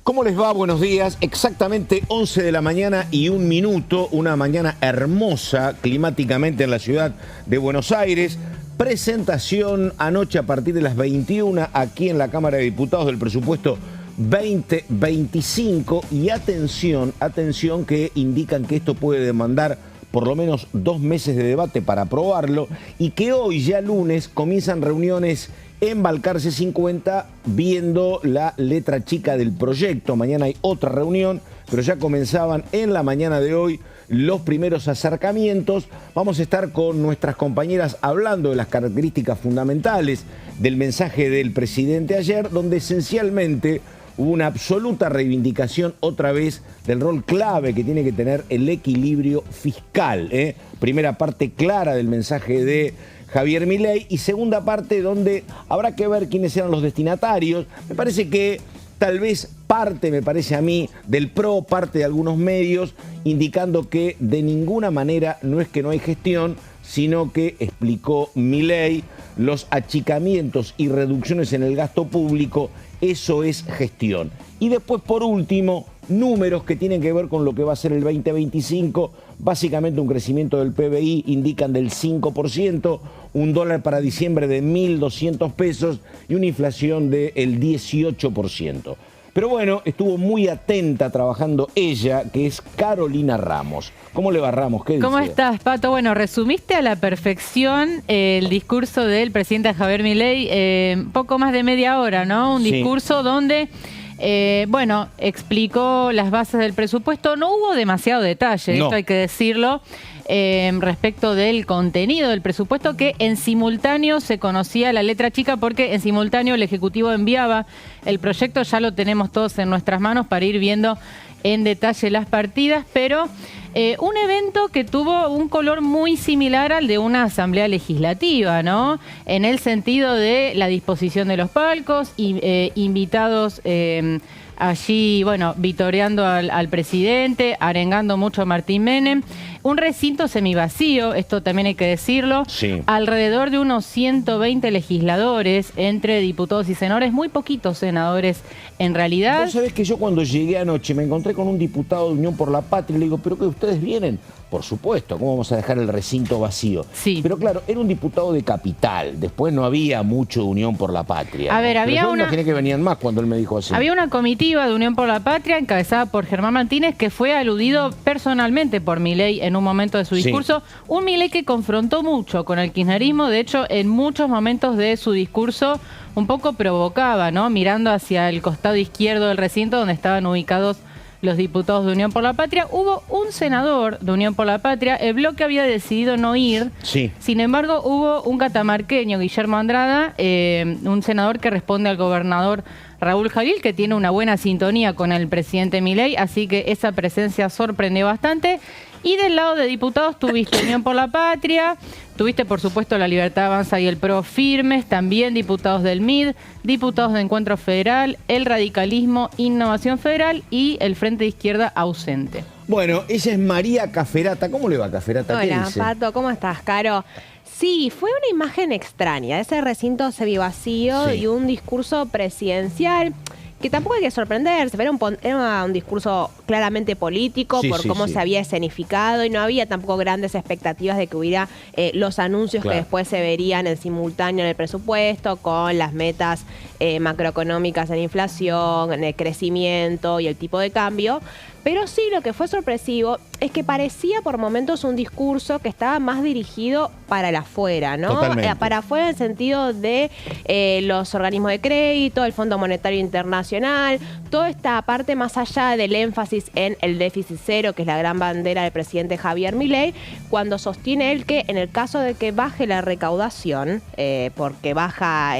¿Cómo les va? Buenos días. Exactamente 11 de la mañana y 1 minuto. Una mañana hermosa climáticamente en la ciudad de Buenos Aires. Presentación anoche a partir de las 21 aquí en la Cámara de Diputados del presupuesto 2025. Y atención que indican que esto puede demandar por lo menos 2 meses de debate para aprobarlo y que hoy, ya lunes, comienzan reuniones en Balcarce 50 viendo la letra chica del proyecto. Mañana hay otra reunión, pero ya comenzaban en la mañana de hoy los primeros acercamientos. Vamos a estar con nuestras compañeras hablando de las características fundamentales del mensaje del presidente ayer, donde esencialmente hubo una absoluta reivindicación otra vez del rol clave que tiene que tener el equilibrio fiscal. Primera parte clara del mensaje de Javier Milei y segunda parte donde habrá que ver quiénes eran los destinatarios. Me parece que tal vez parte, me parece a mí, del PRO, parte de algunos medios, indicando que de ninguna manera no es que no hay gestión, sino que, explicó Milei, los achicamientos y reducciones en el gasto público, eso es gestión. Y después, por último, números que tienen que ver con lo que va a ser el 2025, básicamente un crecimiento del PBI, indican del 5%, un dólar para diciembre de 1.200 pesos y una inflación del 18%. Pero bueno, estuvo muy atenta trabajando ella, que es Carolina Ramos. ¿Cómo le va, Ramos? ¿Qué dice? ¿Cómo estás, Pato? Bueno, resumiste a la perfección el discurso del presidente Javier Milei, poco más de media hora, ¿no? Un discurso donde, bueno, explicó las bases del presupuesto. No hubo demasiado detalle, esto hay que decirlo, respecto del contenido del presupuesto, que en simultáneo se conocía la letra chica porque en simultáneo el Ejecutivo enviaba el proyecto. Ya lo tenemos todos en nuestras manos para ir viendo en detalle las partidas, pero un evento que tuvo un color muy similar al de una asamblea legislativa, ¿no? En el sentido de la disposición de los palcos, invitados allí, bueno, vitoreando al presidente, arengando mucho a Martín Menem. Un recinto semivacío, esto también hay que decirlo. Sí. Alrededor de unos 120 legisladores, entre diputados y senadores, muy poquitos senadores en realidad. Vos sabés que yo cuando llegué anoche me encontré con un diputado de Unión por la Patria y le digo, ¿pero qué ustedes vienen? Por supuesto, ¿cómo vamos a dejar el recinto vacío? Sí. Pero claro, era un diputado de Capital, después no había mucho de Unión por la Patria. A ver, ¿no? había yo una... me imaginé que venían más cuando él me dijo así. Había una comitiva de Unión por la Patria encabezada por Germán Martínez que fue aludido personalmente por Milei en un momento de su discurso. Sí. Un Milei que confrontó mucho con el kirchnerismo, de hecho en muchos momentos de su discurso un poco provocaba, ¿no? Mirando hacia el costado izquierdo del recinto donde estaban ubicados los diputados de Unión por la Patria. Hubo un senador de Unión por la Patria, el bloque había decidido no ir. Sí. Sin embargo, hubo un catamarqueño, Guillermo Andrada, un senador que responde al gobernador Raúl Jalil, que tiene una buena sintonía con el presidente Milei, así que esa presencia sorprendió bastante. Y del lado de diputados tuviste Unión por la Patria, tuviste por supuesto La Libertad Avanza y el PRO firmes, también diputados del MID, diputados de Encuentro Federal, el Radicalismo, Innovación Federal y el Frente de Izquierda ausente. Bueno, ella es María Caferata. ¿Cómo le va, Caferata? Hola, Pato, ¿cómo estás, Caro? Sí, fue una imagen extraña, ese recinto semivacío y un discurso presidencial que tampoco hay que sorprenderse, era un discurso claramente político por cómo se había escenificado y no había tampoco grandes expectativas de que hubiera los anuncios que después se verían en simultáneo en el presupuesto con las metas macroeconómicas en inflación, en el crecimiento y el tipo de cambio. Pero sí, lo que fue sorpresivo es que parecía por momentos un discurso que estaba más dirigido para el afuera, ¿no? Para afuera en el sentido de los organismos de crédito, el Fondo Monetario Internacional, toda esta parte más allá del énfasis en el déficit cero, que es la gran bandera del presidente Javier Milei, cuando sostiene él que en el caso de que baje la recaudación, porque baja,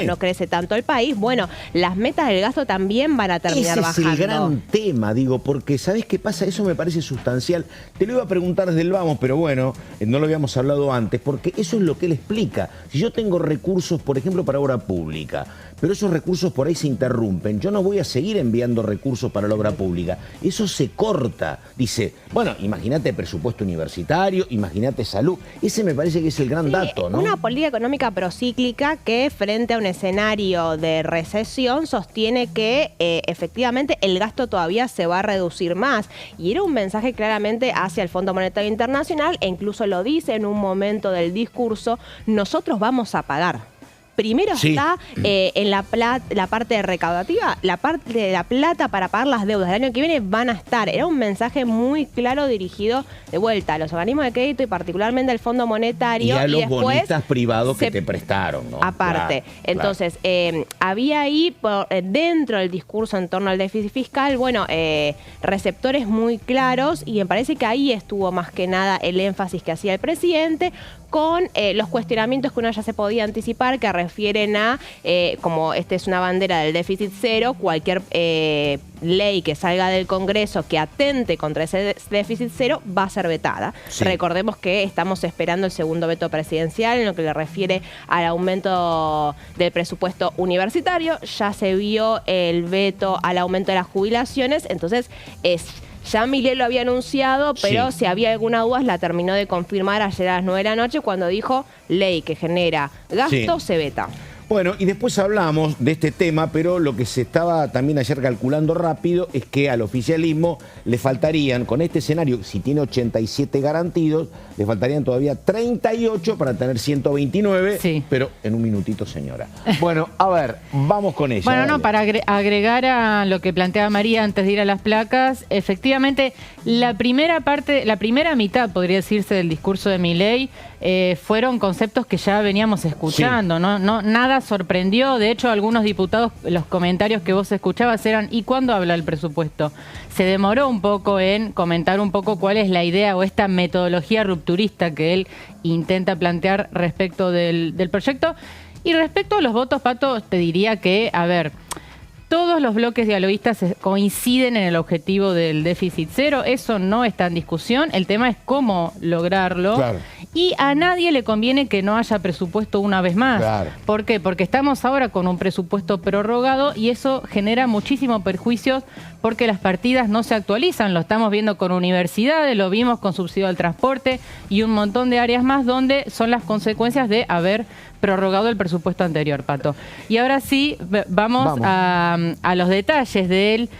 no crece tanto el país, bueno, las metas del gasto también van a terminar bajando. Ese es el gran tema, digo, porque ¿sabés qué pasa? Eso me parece sustancial. Te lo iba a preguntar desde el vamos, pero bueno, no lo habíamos hablado antes, porque eso es lo que él explica. Si yo tengo recursos, por ejemplo, para obra pública, pero esos recursos por ahí se interrumpen. Yo no voy a seguir enviando recursos para la obra pública. Eso se corta. Dice, bueno, imagínate presupuesto universitario, imagínate salud. Ese me parece que es el gran dato, ¿no? Una política económica procíclica que frente a un escenario de recesión sostiene que efectivamente el gasto todavía se va a reducir más. Y era un mensaje claramente hacia el Fondo Monetario Internacional, e incluso lo dice en un momento del discurso: nosotros vamos a pagar. Primero está en la parte recaudativa, la parte de la plata para pagar las deudas del año que viene van a estar. Era un mensaje muy claro dirigido de vuelta a los organismos de crédito y particularmente al Fondo Monetario. Y a los bonistas privados que te prestaron, ¿no? Aparte. Claro, entonces, había ahí, dentro del discurso en torno al déficit fiscal, bueno, receptores muy claros, y me parece que ahí estuvo más que nada el énfasis que hacía el presidente, con los cuestionamientos que uno ya se podía anticipar, que refieren a, como esta es una bandera del déficit cero, cualquier ley que salga del Congreso que atente contra ese déficit cero va a ser vetada. Sí. Recordemos que estamos esperando el segundo veto presidencial en lo que le refiere al aumento del presupuesto universitario. Ya se vio el veto al aumento de las jubilaciones, entonces ya Milei lo había anunciado, pero si había alguna duda la terminó de confirmar ayer a las 9 de la noche cuando dijo: ley que genera gasto se veta. Bueno, y después hablamos de este tema, pero lo que se estaba también ayer calculando rápido es que al oficialismo le faltarían, con este escenario, si tiene 87 garantidos, le faltarían todavía 38 para tener 129, pero en un minutito, señora. Bueno, a ver, vamos con ella. Bueno, para agregar a lo que planteaba María antes de ir a las placas, efectivamente, la primera mitad, podría decirse, del discurso de Milei, fueron conceptos que ya veníamos escuchando, no nada sorprendió. De hecho, algunos diputados, los comentarios que vos escuchabas eran: ¿y cuándo habla el presupuesto? Se demoró un poco en comentar un poco cuál es la idea o esta metodología rupturista que él intenta plantear respecto del proyecto. Y respecto a los votos, Pato, te diría que, a ver, todos los bloques dialoguistas coinciden en el objetivo del déficit cero. Eso no está en discusión. El tema es cómo lograrlo. Claro. Y a nadie le conviene que no haya presupuesto una vez más. Claro. ¿Por qué? Porque estamos ahora con un presupuesto prorrogado y eso genera muchísimos perjuicios porque las partidas no se actualizan. Lo estamos viendo con universidades, lo vimos con subsidio al transporte y un montón de áreas más donde son las consecuencias de haber prorrogado el presupuesto anterior, Pato. Y ahora sí, vamos. A los detalles del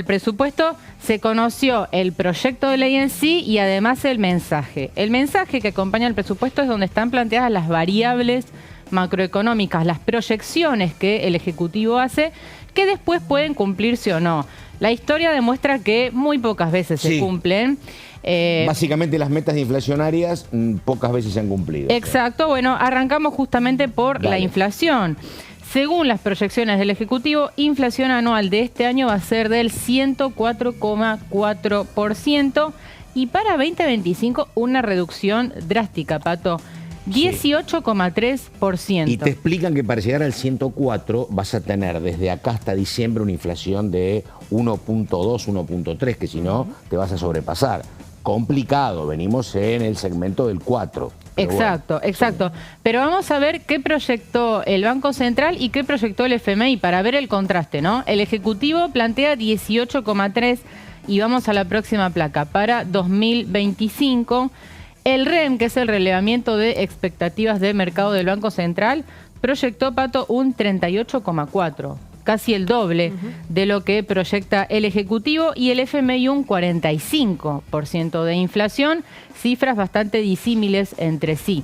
presupuesto. Se conoció el proyecto de ley en sí y además el mensaje. El mensaje que acompaña el presupuesto es donde están planteadas las variables macroeconómicas, las proyecciones que el Ejecutivo hace, que después pueden cumplirse o no. La historia demuestra que muy pocas veces se cumplen. Básicamente las metas inflacionarias pocas veces se han cumplido. Exacto. Bueno, arrancamos justamente por la inflación. Según las proyecciones del Ejecutivo, inflación anual de este año va a ser del 104,4% y para 2025 una reducción drástica, Pato, 18,3%. Y te explican que para llegar al 104 vas a tener desde acá hasta diciembre una inflación de 1.2, 1.3, que si no te vas a sobrepasar. Complicado, venimos en el segmento del 4. Exacto, exacto. Pero vamos a ver qué proyectó el Banco Central y qué proyectó el FMI para ver el contraste, ¿no? El Ejecutivo plantea 18,3 y vamos a la próxima placa para 2025. El REM, que es el relevamiento de expectativas de mercado del Banco Central, proyectó, Pato, un 38,4. Casi el doble de lo que proyecta el Ejecutivo, y el FMI un 45% de inflación, cifras bastante disímiles entre sí.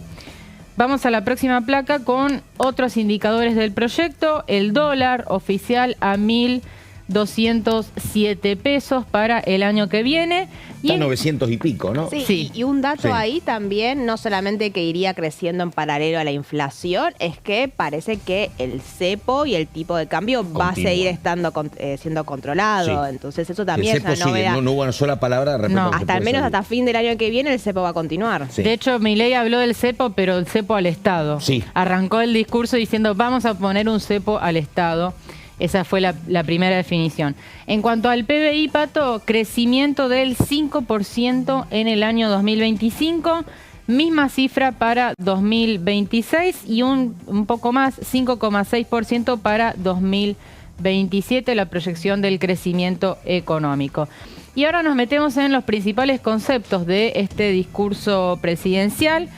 Vamos a la próxima placa con otros indicadores del proyecto. El dólar oficial a 1.207 pesos para el año que viene. Está 900 y pico, ¿no? Sí. Y un dato ahí también, no solamente que iría creciendo en paralelo a la inflación, es que parece que el cepo y el tipo de cambio va a seguir estando siendo controlado. Entonces eso también es una novedad. No hubo una sola palabra de repente. No. Hasta al menos hasta fin del año que viene el cepo va a continuar. De hecho, Milei habló del cepo, pero el cepo al Estado. Arrancó el discurso diciendo: vamos a poner un cepo al Estado. Esa fue la primera definición. En cuanto al PBI, Pato, crecimiento del 5% en el año 2025, Misma cifra para 2026 y un poco más, 5,6% para 2027, la proyección del crecimiento económico. Y ahora nos metemos en los principales conceptos de este discurso presidencial.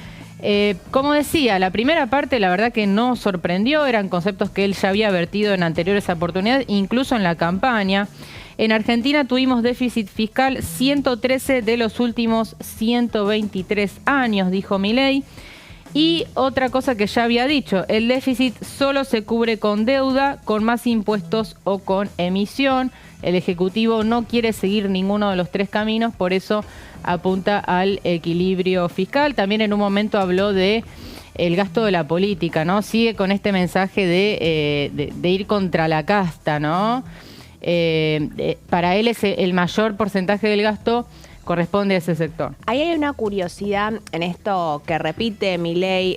Como decía, la primera parte la verdad que no sorprendió, eran conceptos que él ya había vertido en anteriores oportunidades, incluso en la campaña. En Argentina tuvimos déficit fiscal 113 de los últimos 123 años, dijo Milei. Y otra cosa que ya había dicho, el déficit solo se cubre con deuda, con más impuestos o con emisión. El Ejecutivo no quiere seguir ninguno de los tres caminos, por eso apunta al equilibrio fiscal. También en un momento habló de el gasto de la política, ¿no? Sigue con este mensaje de ir contra la casta, ¿no? Para él es el mayor porcentaje del gasto corresponde a ese sector. Ahí hay una curiosidad en esto que repite Milei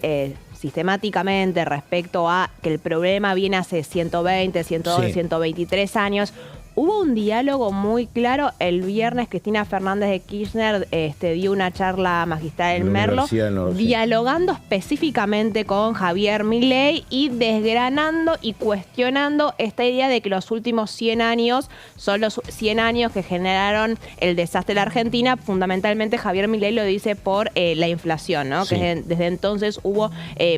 sistemáticamente respecto a que el problema viene hace 120, 102, 123 años. Hubo un diálogo muy claro. El viernes Cristina Fernández de Kirchner dio una charla magistral en Merlo, dialogando específicamente con Javier Milei y desgranando y cuestionando esta idea de que los últimos 100 años son los 100 años que generaron el desastre de la Argentina. Fundamentalmente Javier Milei lo dice por la inflación, ¿no? Sí. Que desde entonces hubo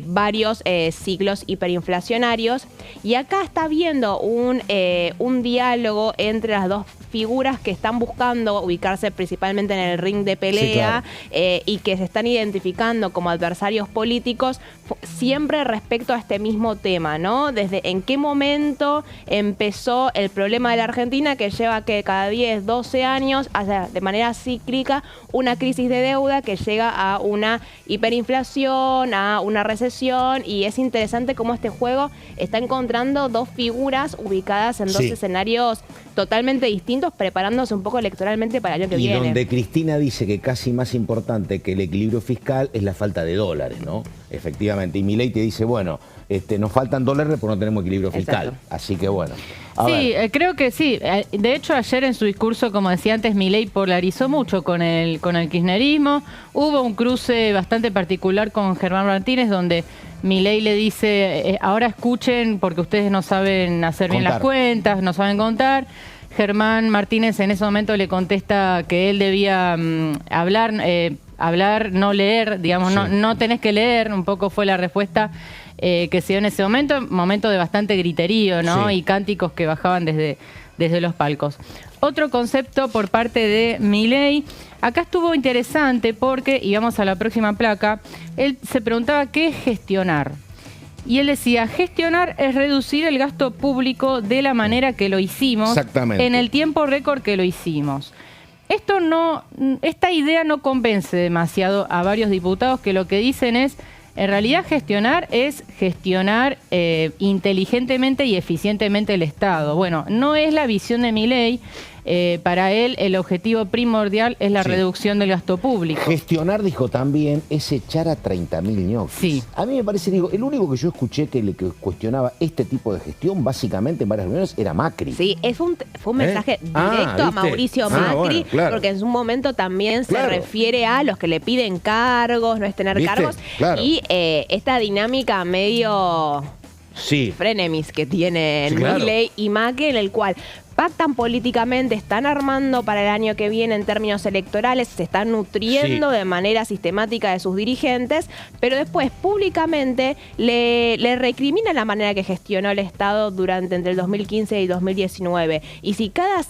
varios ciclos hiperinflacionarios. Y acá está habiendo un diálogo entre las dos figuras que están buscando ubicarse principalmente en el ring de pelea, sí, claro, y que se están identificando como adversarios políticos, siempre respecto a este mismo tema, ¿no? Desde en qué momento empezó el problema de la Argentina, que lleva que cada 10, 12 años, de manera cíclica, una crisis de deuda que llega a una hiperinflación, a una recesión, y es interesante cómo este juego está encontrando dos figuras ubicadas en dos escenarios totalmente distintos, preparándose un poco electoralmente para el año que viene. Y donde Cristina dice que casi más importante que el equilibrio fiscal es la falta de dólares, ¿no? Efectivamente. Y Milei te dice, bueno, nos faltan dólares porque no tenemos equilibrio fiscal. Exacto. Así que bueno. Sí, creo que sí. De hecho, ayer en su discurso, como decía antes, Milei polarizó mucho con el kirchnerismo. Hubo un cruce bastante particular con Germán Martínez, donde Milei le dice, ahora escuchen porque ustedes no saben hacer bien las cuentas, no saben contar. Germán Martínez en ese momento le contesta que él debía hablar, no leer, digamos, no tenés que leer, un poco fue la respuesta que se dio en ese momento de bastante griterío, ¿no? Sí. Y cánticos que bajaban desde los palcos. Otro concepto por parte de Milei, acá estuvo interesante porque, y vamos a la próxima placa, él se preguntaba qué es gestionar. Y él decía, gestionar es reducir el gasto público de la manera que lo hicimos, en el tiempo récord que lo hicimos. Esta idea no convence demasiado a varios diputados que lo que dicen es, en realidad gestionar es gestionar inteligentemente y eficientemente el Estado. Bueno, no es la visión de Milei. Para él el objetivo primordial es la reducción del gasto público. Gestionar, dijo también, es echar a 30.000 ñoquis. Sí. A mí me parece, el único que yo escuché que cuestionaba este tipo de gestión, básicamente en varias reuniones, era Macri. Sí, fue un mensaje directo a Mauricio Macri, bueno, claro, porque en su momento también se refiere a los que le piden cargos, no es tener cargos, y esta dinámica medio frenemis que tienen Milei y Macri, en el cual pactan políticamente, están armando para el año que viene en términos electorales, se están nutriendo de manera sistemática de sus dirigentes, pero después públicamente le recrimina la manera que gestionó el Estado entre el 2015 y 2019. Y si cada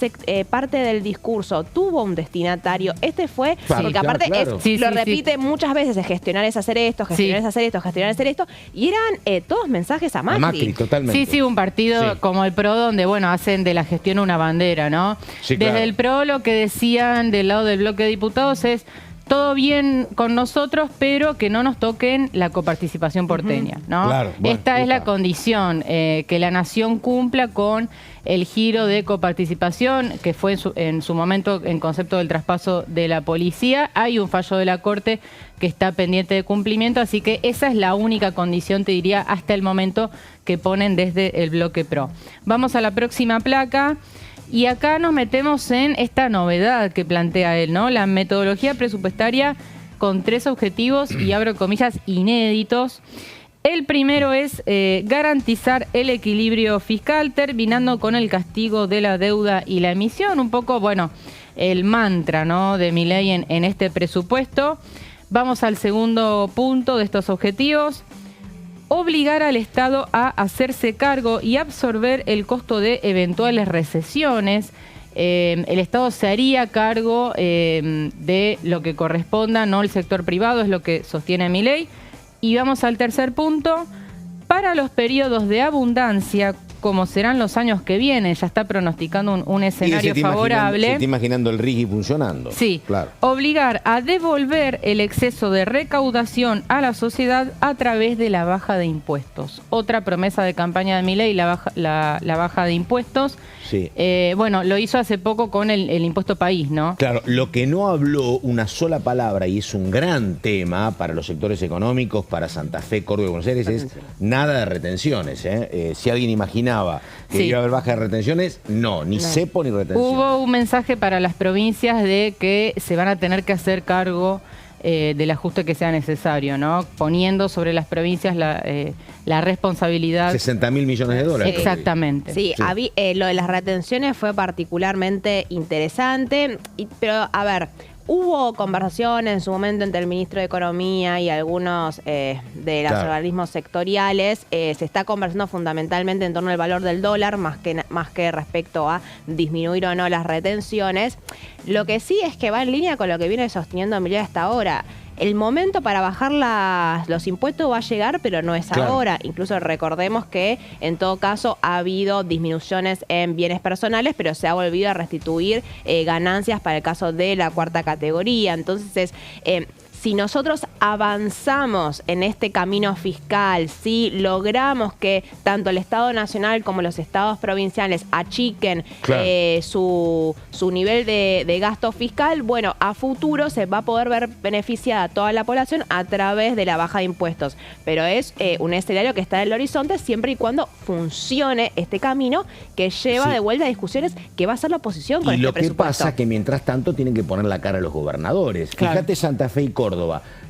parte del discurso tuvo un destinatario, este fue, porque aparte lo repite muchas veces, es gestionar es hacer esto, gestionar es hacer esto, gestionar es hacer esto, y eran todos mensajes a Macri. A Macri, totalmente. Sí, un partido como el PRO, donde, bueno, hacen de la gestión una bandera, ¿no? Sí, claro. Desde el PRO lo que decían del lado del bloque de diputados es todo bien con nosotros, pero que no nos toquen la coparticipación porteña, ¿no? Claro, bueno, esta es la condición, que la nación cumpla con el giro de coparticipación, que fue en su momento en concepto del traspaso de la policía. Hay un fallo de la Corte que está pendiente de cumplimiento, así que esa es la única condición, te diría, hasta el momento que ponen desde el bloque PRO. Vamos a la próxima placa. Y acá nos metemos en esta novedad que plantea él, ¿no? La metodología presupuestaria con 3 objetivos, y abro comillas, inéditos. El primero es garantizar el equilibrio fiscal, terminando con el castigo de la deuda y la emisión. Un poco, bueno, el mantra, ¿no?, de Milei en este presupuesto. Vamos al segundo punto de estos objetivos. Obligar al Estado a hacerse cargo y absorber el costo de eventuales recesiones. El Estado se haría cargo de lo que corresponda, no el sector privado, es lo que sostiene Milei. Y vamos al tercer punto. Para los periodos de abundancia, como serán los años que vienen, ya está pronosticando un escenario favorable. Se está imaginando el RIGI funcionando. Sí, claro. Obligar a devolver el exceso de recaudación a la sociedad a través de la baja de impuestos. Otra promesa de campaña de Milei, la baja de impuestos. Sí. Bueno, lo hizo hace poco con el impuesto país, ¿no? Claro, lo que no habló una sola palabra, y es un gran tema para los sectores económicos, para Santa Fe, Córdoba y Buenos Aires, es nada de retenciones. Si alguien imaginaba que iba a haber baja de retenciones, no, ni cepo ni retención. Hubo un mensaje para las provincias de que se van a tener que hacer cargo del ajuste que sea necesario, ¿no? Poniendo sobre las provincias la responsabilidad. 60.000 millones de dólares. Exactamente. Sí, lo de las retenciones fue particularmente interesante, pero a ver, hubo conversaciones en su momento entre el ministro de Economía y algunos de los organismos sectoriales. Se está conversando fundamentalmente en torno al valor del dólar, más que respecto a disminuir o no las retenciones. Lo que sí es que va en línea con lo que viene sosteniendo Milei hasta ahora. El momento para bajar los impuestos va a llegar, pero no es ahora. Incluso recordemos que en todo caso ha habido disminuciones en bienes personales, pero se ha volvido a restituir ganancias para el caso de la cuarta categoría. Entonces, si nosotros avanzamos en este camino fiscal, si logramos que tanto el Estado Nacional como los estados provinciales achiquen su nivel de gasto fiscal, bueno, a futuro se va a poder ver beneficiada toda la población a través de la baja de impuestos. Pero es un escenario que está en el horizonte siempre y cuando funcione este camino que lleva de vuelta a discusiones que va a ser la oposición con este presupuesto. Y lo que pasa es que mientras tanto tienen que poner la cara a los gobernadores. Fíjate Santa Fe y Córdoba.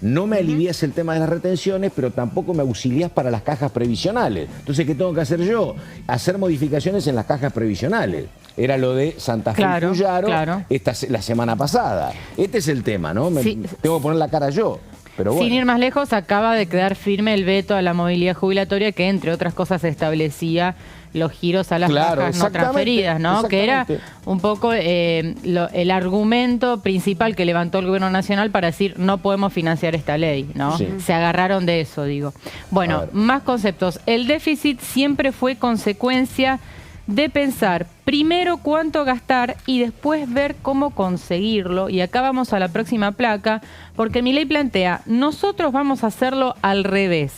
No me alivias el tema de las retenciones, pero tampoco me auxilias para las cajas previsionales. Entonces, ¿qué tengo que hacer yo? Hacer modificaciones en las cajas previsionales. Era lo de Santa Fe y Cuyaro la semana pasada. Este es el tema, ¿no? Tengo que poner la cara yo. Pero bueno. Sin ir más lejos, acaba de quedar firme el veto a la movilidad jubilatoria que, entre otras cosas, establecía los giros a las cajas no transferidas, ¿no? Que era un poco el argumento principal que levantó el gobierno nacional para decir no podemos financiar esta ley, ¿no? Se agarraron de eso, digo. Bueno, más conceptos. El déficit siempre fue consecuencia de pensar primero cuánto gastar y después ver cómo conseguirlo. Y acá vamos a la próxima placa, porque Milei plantea, nosotros vamos a hacerlo al revés,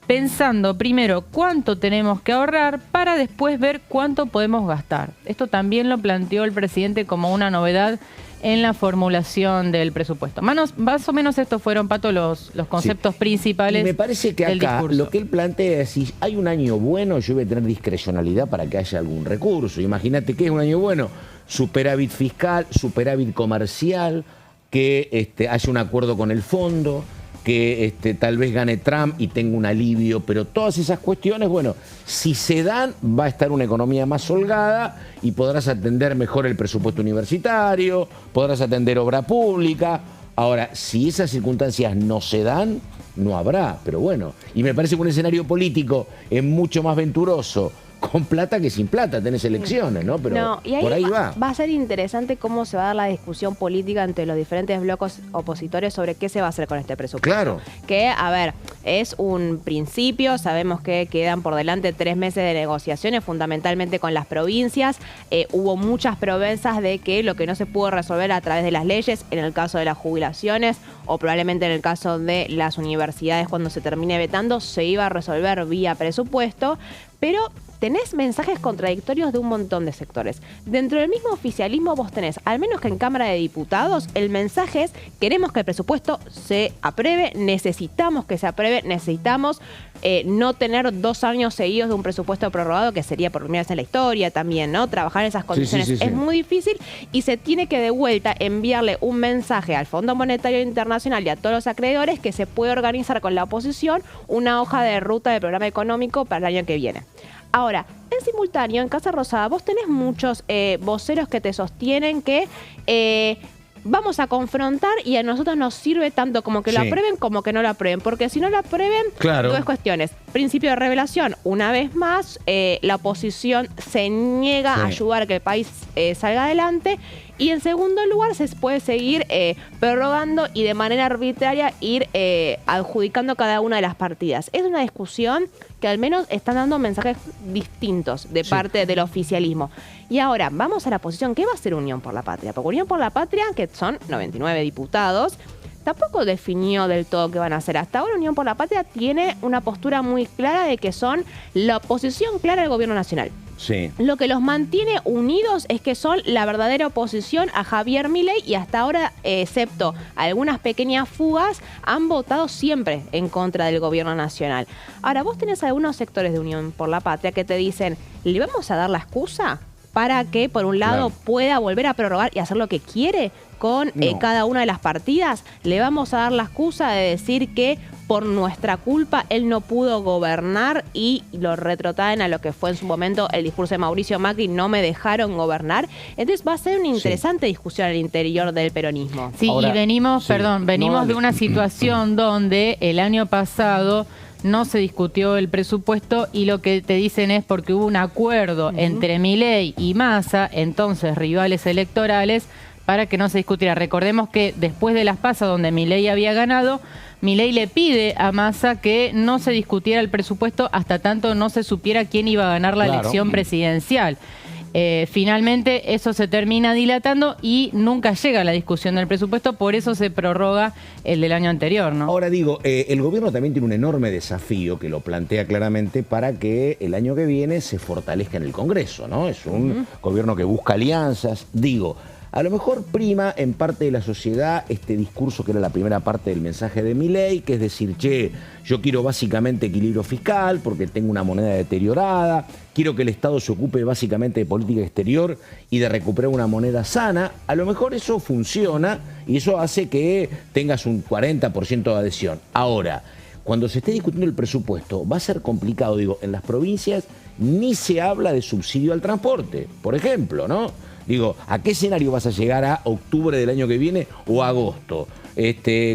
pensando primero cuánto tenemos que ahorrar para después ver cuánto podemos gastar. Esto también lo planteó el presidente como una novedad en la formulación del presupuesto. Más o menos estos fueron, Pato, los conceptos principales. Y me parece que acá lo que él plantea es, si hay un año bueno, yo voy a tener discrecionalidad para que haya algún recurso. Imagínate que es un año bueno, superávit fiscal, superávit comercial, que haya un acuerdo con el fondo, que tal vez gane Trump y tenga un alivio, pero todas esas cuestiones, bueno, si se dan, va a estar una economía más holgada y podrás atender mejor el presupuesto universitario, podrás atender obra pública. Ahora, si esas circunstancias no se dan, no habrá, pero bueno. Y me parece que un escenario político es mucho más venturoso con plata que sin plata, tenés elecciones, ¿no? Pero y ahí por ahí va. Va a ser interesante cómo se va a dar la discusión política entre los diferentes bloques opositores sobre qué se va a hacer con este presupuesto. Claro. Que, a ver, es un principio, sabemos que quedan por delante 3 meses de negociaciones, fundamentalmente con las provincias. Hubo muchas promesas de que lo que no se pudo resolver a través de las leyes, en el caso de las jubilaciones, o probablemente en el caso de las universidades cuando se termine vetando, se iba a resolver vía presupuesto, pero tenés mensajes contradictorios de un montón de sectores. Dentro del mismo oficialismo vos tenés, al menos que en Cámara de Diputados, el mensaje es: queremos que el presupuesto se apruebe, necesitamos que se apruebe, necesitamos no tener 2 años seguidos de un presupuesto prorrogado, que sería por primera vez en la historia también, ¿no? Trabajar en esas condiciones es muy difícil, y se tiene que de vuelta enviarle un mensaje al Fondo Monetario Internacional y a todos los acreedores que se puede organizar con la oposición una hoja de ruta de programa económico para el año que viene. Ahora, en simultáneo, en Casa Rosada, vos tenés muchos voceros que te sostienen que vamos a confrontar, y a nosotros nos sirve tanto como que lo aprueben como que no lo aprueben. Porque si no lo aprueben, dos cuestiones. Principio de revelación, una vez más, la oposición se niega a ayudar a que el país salga adelante. Y en segundo lugar, se puede seguir prorrogando y de manera arbitraria ir adjudicando cada una de las partidas. Es una discusión que al menos están dando mensajes distintos de parte del oficialismo. Y ahora, vamos a la posición. ¿Qué va a hacer Unión por la Patria? Porque Unión por la Patria, que son 99 diputados, tampoco definió del todo qué van a hacer. Hasta ahora Unión por la Patria tiene una postura muy clara de que son la oposición clara al gobierno nacional. Sí. Lo que los mantiene unidos es que son la verdadera oposición a Javier Milei, y hasta ahora, excepto algunas pequeñas fugas, han votado siempre en contra del gobierno nacional. Ahora, vos tenés algunos sectores de Unión por la Patria que te dicen: ¿le vamos a dar la excusa para que, por un lado, pueda volver a prorrogar y hacer lo que quiere con cada una de las partidas? ¿Le vamos a dar la excusa de decir que por nuestra culpa él no pudo gobernar, y lo retrotraen a lo que fue en su momento el discurso de Mauricio Macri: no me dejaron gobernar? Entonces va a ser una interesante discusión al interior del peronismo. Sí, ahora, y venimos de una situación donde el año pasado no se discutió el presupuesto, y lo que te dicen es porque hubo un acuerdo entre Milei y Massa, entonces rivales electorales, para que no se discutiera. Recordemos que después de las PASO, donde Milei había ganado, Milei le pide a Massa que no se discutiera el presupuesto hasta tanto no se supiera quién iba a ganar la elección presidencial. Finalmente eso se termina dilatando y nunca llega a la discusión del presupuesto, por eso se prorroga el del año anterior, ¿no? Ahora digo, el gobierno también tiene un enorme desafío, que lo plantea claramente, para que el año que viene se fortalezca en el Congreso, ¿no? Es un gobierno que busca alianzas. Digo, a lo mejor prima en parte de la sociedad este discurso que era la primera parte del mensaje de Milei, que es decir: che, yo quiero básicamente equilibrio fiscal porque tengo una moneda deteriorada, quiero que el Estado se ocupe básicamente de política exterior y de recuperar una moneda sana. A lo mejor eso funciona y eso hace que tengas un 40% de adhesión. Ahora, cuando se esté discutiendo el presupuesto, va a ser complicado. Digo, en las provincias ni se habla de subsidio al transporte, por ejemplo, ¿no? Digo, ¿a qué escenario vas a llegar a octubre del año que viene o agosto?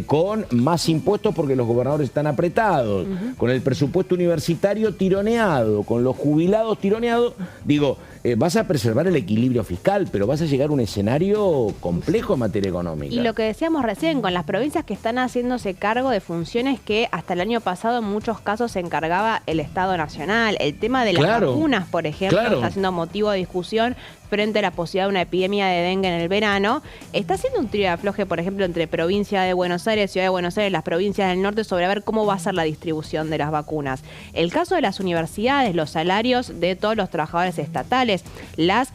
Con más impuestos porque los gobernadores están apretados, con el presupuesto universitario tironeado, con los jubilados tironeados. Digo, vas a preservar el equilibrio fiscal, pero vas a llegar a un escenario complejo en materia económica. Y lo que decíamos recién, con las provincias que están haciéndose cargo de funciones que hasta el año pasado en muchos casos se encargaba el Estado Nacional. El tema de las vacunas, por ejemplo, está siendo motivo de discusión frente a la posibilidad de una epidemia de dengue en el verano. Está haciendo un tiro de afloje, por ejemplo, entre provincia de Buenos Aires, Ciudad de Buenos Aires, las provincias del norte, sobre a ver cómo va a ser la distribución de las vacunas. El caso de las universidades, los salarios de todos los trabajadores estatales, las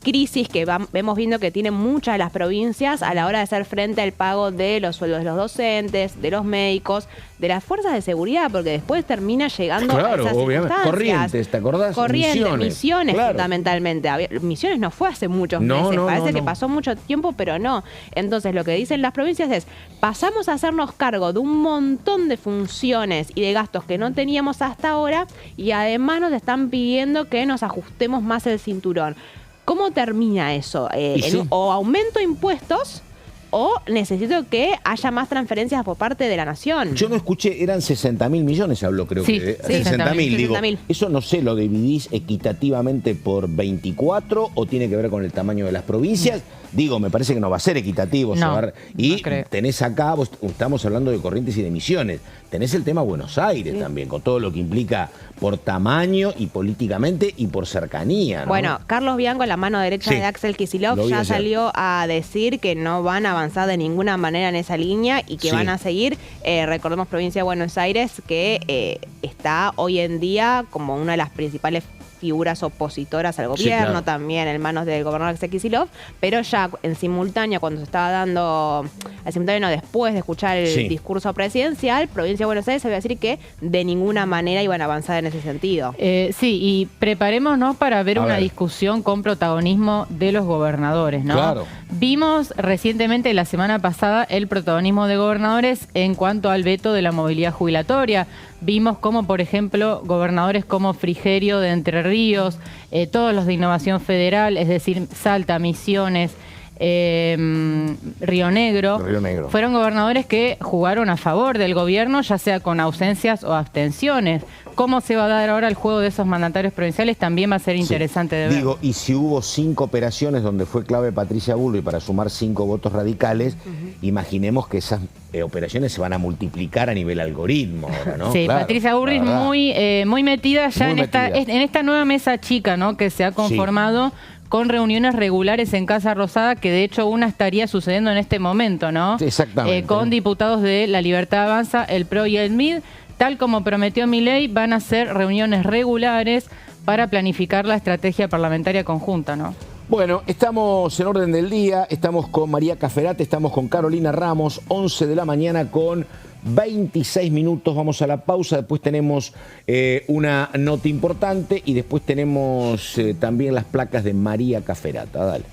crisis que vemos viendo que tienen muchas de las provincias a la hora de hacer frente al pago de los sueldos de los docentes, de los médicos, de las fuerzas de seguridad, porque después termina llegando a esas circunstancias. Corrientes, ¿te acordás? Corrientes, Misiones fundamentalmente. Misiones no fue hace muchos meses, parece que pasó mucho tiempo, pero no. Entonces lo que dicen las provincias es: pasamos a hacernos cargo de un montón de funciones y de gastos que no teníamos hasta ahora, y además nos están pidiendo que nos ajustemos más el cinturón. ¿Cómo termina eso? O aumento impuestos, o necesito que haya más transferencias por parte de la nación. Yo no escuché, eran 60.000 millones, habló creo que. 60.000, digo. Eso no sé, ¿lo dividís equitativamente por 24 o tiene que ver con el tamaño de las provincias? Digo, me parece que no va a ser equitativo. Y tenés acá, estamos hablando de Corrientes y de Misiones, tenés el tema Buenos Aires también, con todo lo que implica por tamaño y políticamente y por cercanía, ¿no? Bueno, Carlos Bianco, la mano derecha de Axel Kicillof, ya salió a decir que no van a avanzar de ninguna manera en esa línea y que van a seguir. Recordemos provincia de Buenos Aires, que está hoy en día como una de las principales figuras opositoras al gobierno, claro. también en manos del gobernador Alexei Kicillof, pero ya en simultáneo, cuando se estaba dando, al simultáneo después de escuchar el discurso presidencial, Provincia de Buenos Aires se iba a decir que de ninguna manera iban a avanzar en ese sentido. Sí, y preparémonos para ver una discusión con protagonismo de los gobernadores, ¿no? Claro. Vimos recientemente, la semana pasada, el protagonismo de gobernadores en cuanto al veto de la movilidad jubilatoria. Vimos como, por ejemplo, gobernadores como Frigerio de Entre Ríos, todos los de Innovación Federal, es decir, Salta, Misiones, Río Negro, fueron gobernadores que jugaron a favor del gobierno, ya sea con ausencias o abstenciones. ¿Cómo se va a dar ahora el juego de esos mandatarios provinciales? También va a ser interesante de ver. Digo, y si hubo 5 operaciones donde fue clave Patricia Bullrich para sumar 5 votos radicales, imaginemos que esas operaciones se van a multiplicar a nivel algoritmo ahora, ¿no? Sí, claro, Patricia Bullrich muy metida ya en esta nueva mesa chica, ¿no? Que se ha conformado con reuniones regulares en Casa Rosada, que de hecho una estaría sucediendo en este momento, ¿no? Exactamente. Con diputados de La Libertad Avanza, el PRO y el MID. Tal como prometió Milei, van a ser reuniones regulares para planificar la estrategia parlamentaria conjunta, ¿no? Bueno, estamos en orden del día, estamos con María Caferate, estamos con Carolina Ramos, 11 de la mañana con 26 minutos, vamos a la pausa, después tenemos una nota importante y después tenemos también las placas de María Caferata, dale.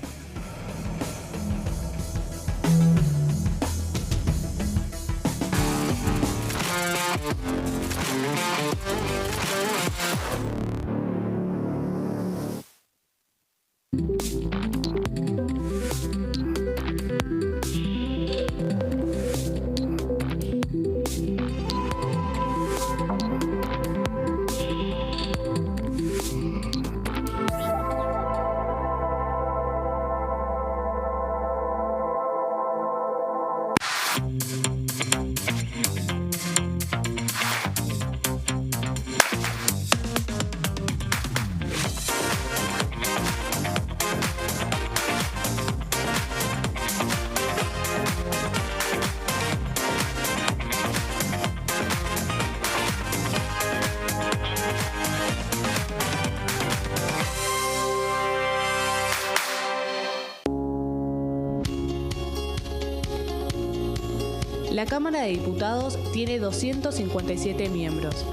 La Cámara de Diputados tiene 257 miembros.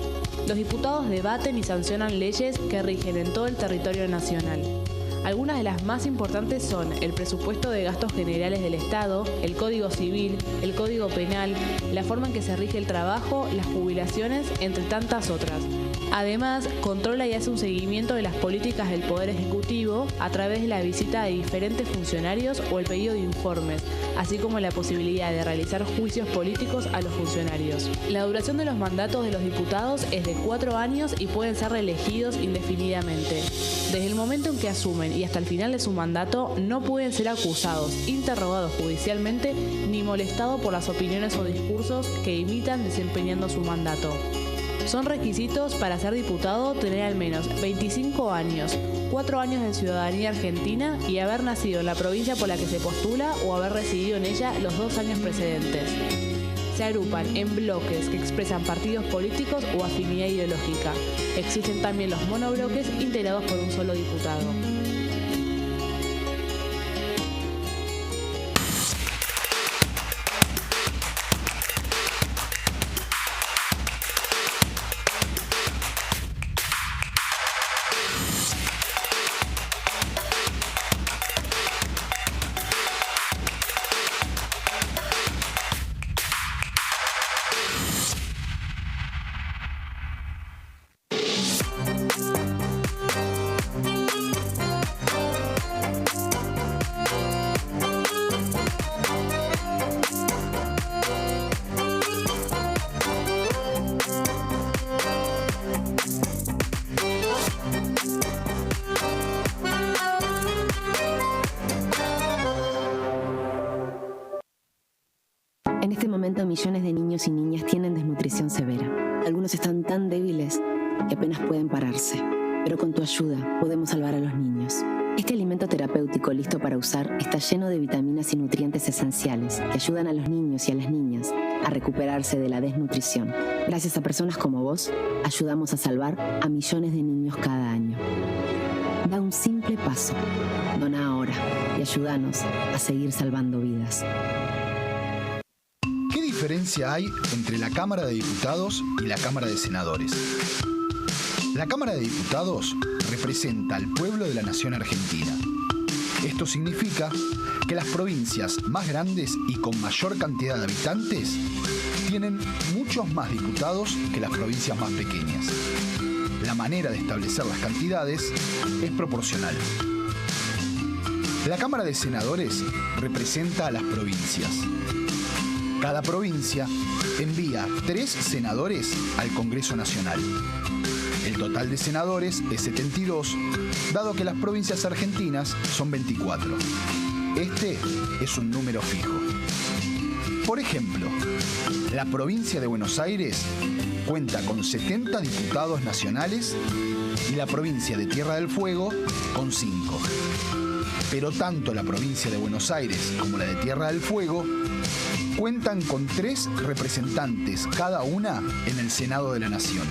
Los diputados debaten y sancionan leyes que rigen en todo el territorio nacional. Algunas de las más importantes son el presupuesto de gastos generales del Estado, el Código Civil, el Código Penal, la forma en que se rige el trabajo, las jubilaciones, entre tantas otras. Además, controla y hace un seguimiento de las políticas del Poder Ejecutivo a través de la visita de diferentes funcionarios o el pedido de informes, así como la posibilidad de realizar juicios políticos a los funcionarios. La duración de los mandatos de los diputados es de 4 años y pueden ser reelegidos indefinidamente. Desde el momento en que asumen y hasta el final de su mandato, no pueden ser acusados, interrogados judicialmente, ni molestados por las opiniones o discursos que imitan desempeñando su mandato. Son requisitos para ser diputado tener al menos 25 años, 4 años de ciudadanía argentina y haber nacido en la provincia por la que se postula o haber residido en ella los 2 años precedentes. Se agrupan en bloques que expresan partidos políticos o afinidad ideológica. Existen también los monobloques integrados por un solo diputado. En este momento, millones de niños y niñas tienen desnutrición severa. Algunos están tan débiles que apenas pueden pararse. Pero con tu ayuda podemos salvar a los niños. Este alimento terapéutico listo para usar está lleno de vitaminas y nutrientes esenciales que ayudan a los niños y a las niñas a recuperarse de la desnutrición. Gracias a personas como vos, ayudamos a salvar a millones de niños cada año. Da un simple paso. Dona ahora y ayúdanos a seguir salvando vidas. ¿Qué diferencia hay entre la Cámara de Diputados y la Cámara de Senadores? La Cámara de Diputados representa al pueblo de la nación argentina. Esto significa que las provincias más grandes y con mayor cantidad de habitantes tienen muchos más diputados que las provincias más pequeñas. La manera de establecer las cantidades es proporcional. La Cámara de Senadores representa a las provincias. Cada provincia envía 3 senadores al Congreso Nacional. El total de senadores es 72, dado que las provincias argentinas son 24. Este es un número fijo. Por ejemplo, la provincia de Buenos Aires cuenta con 70 diputados nacionales y la provincia de Tierra del Fuego con 5. Pero tanto la provincia de Buenos Aires como la de Tierra del Fuego cuentan con 3 representantes cada una en el Senado de la Nación.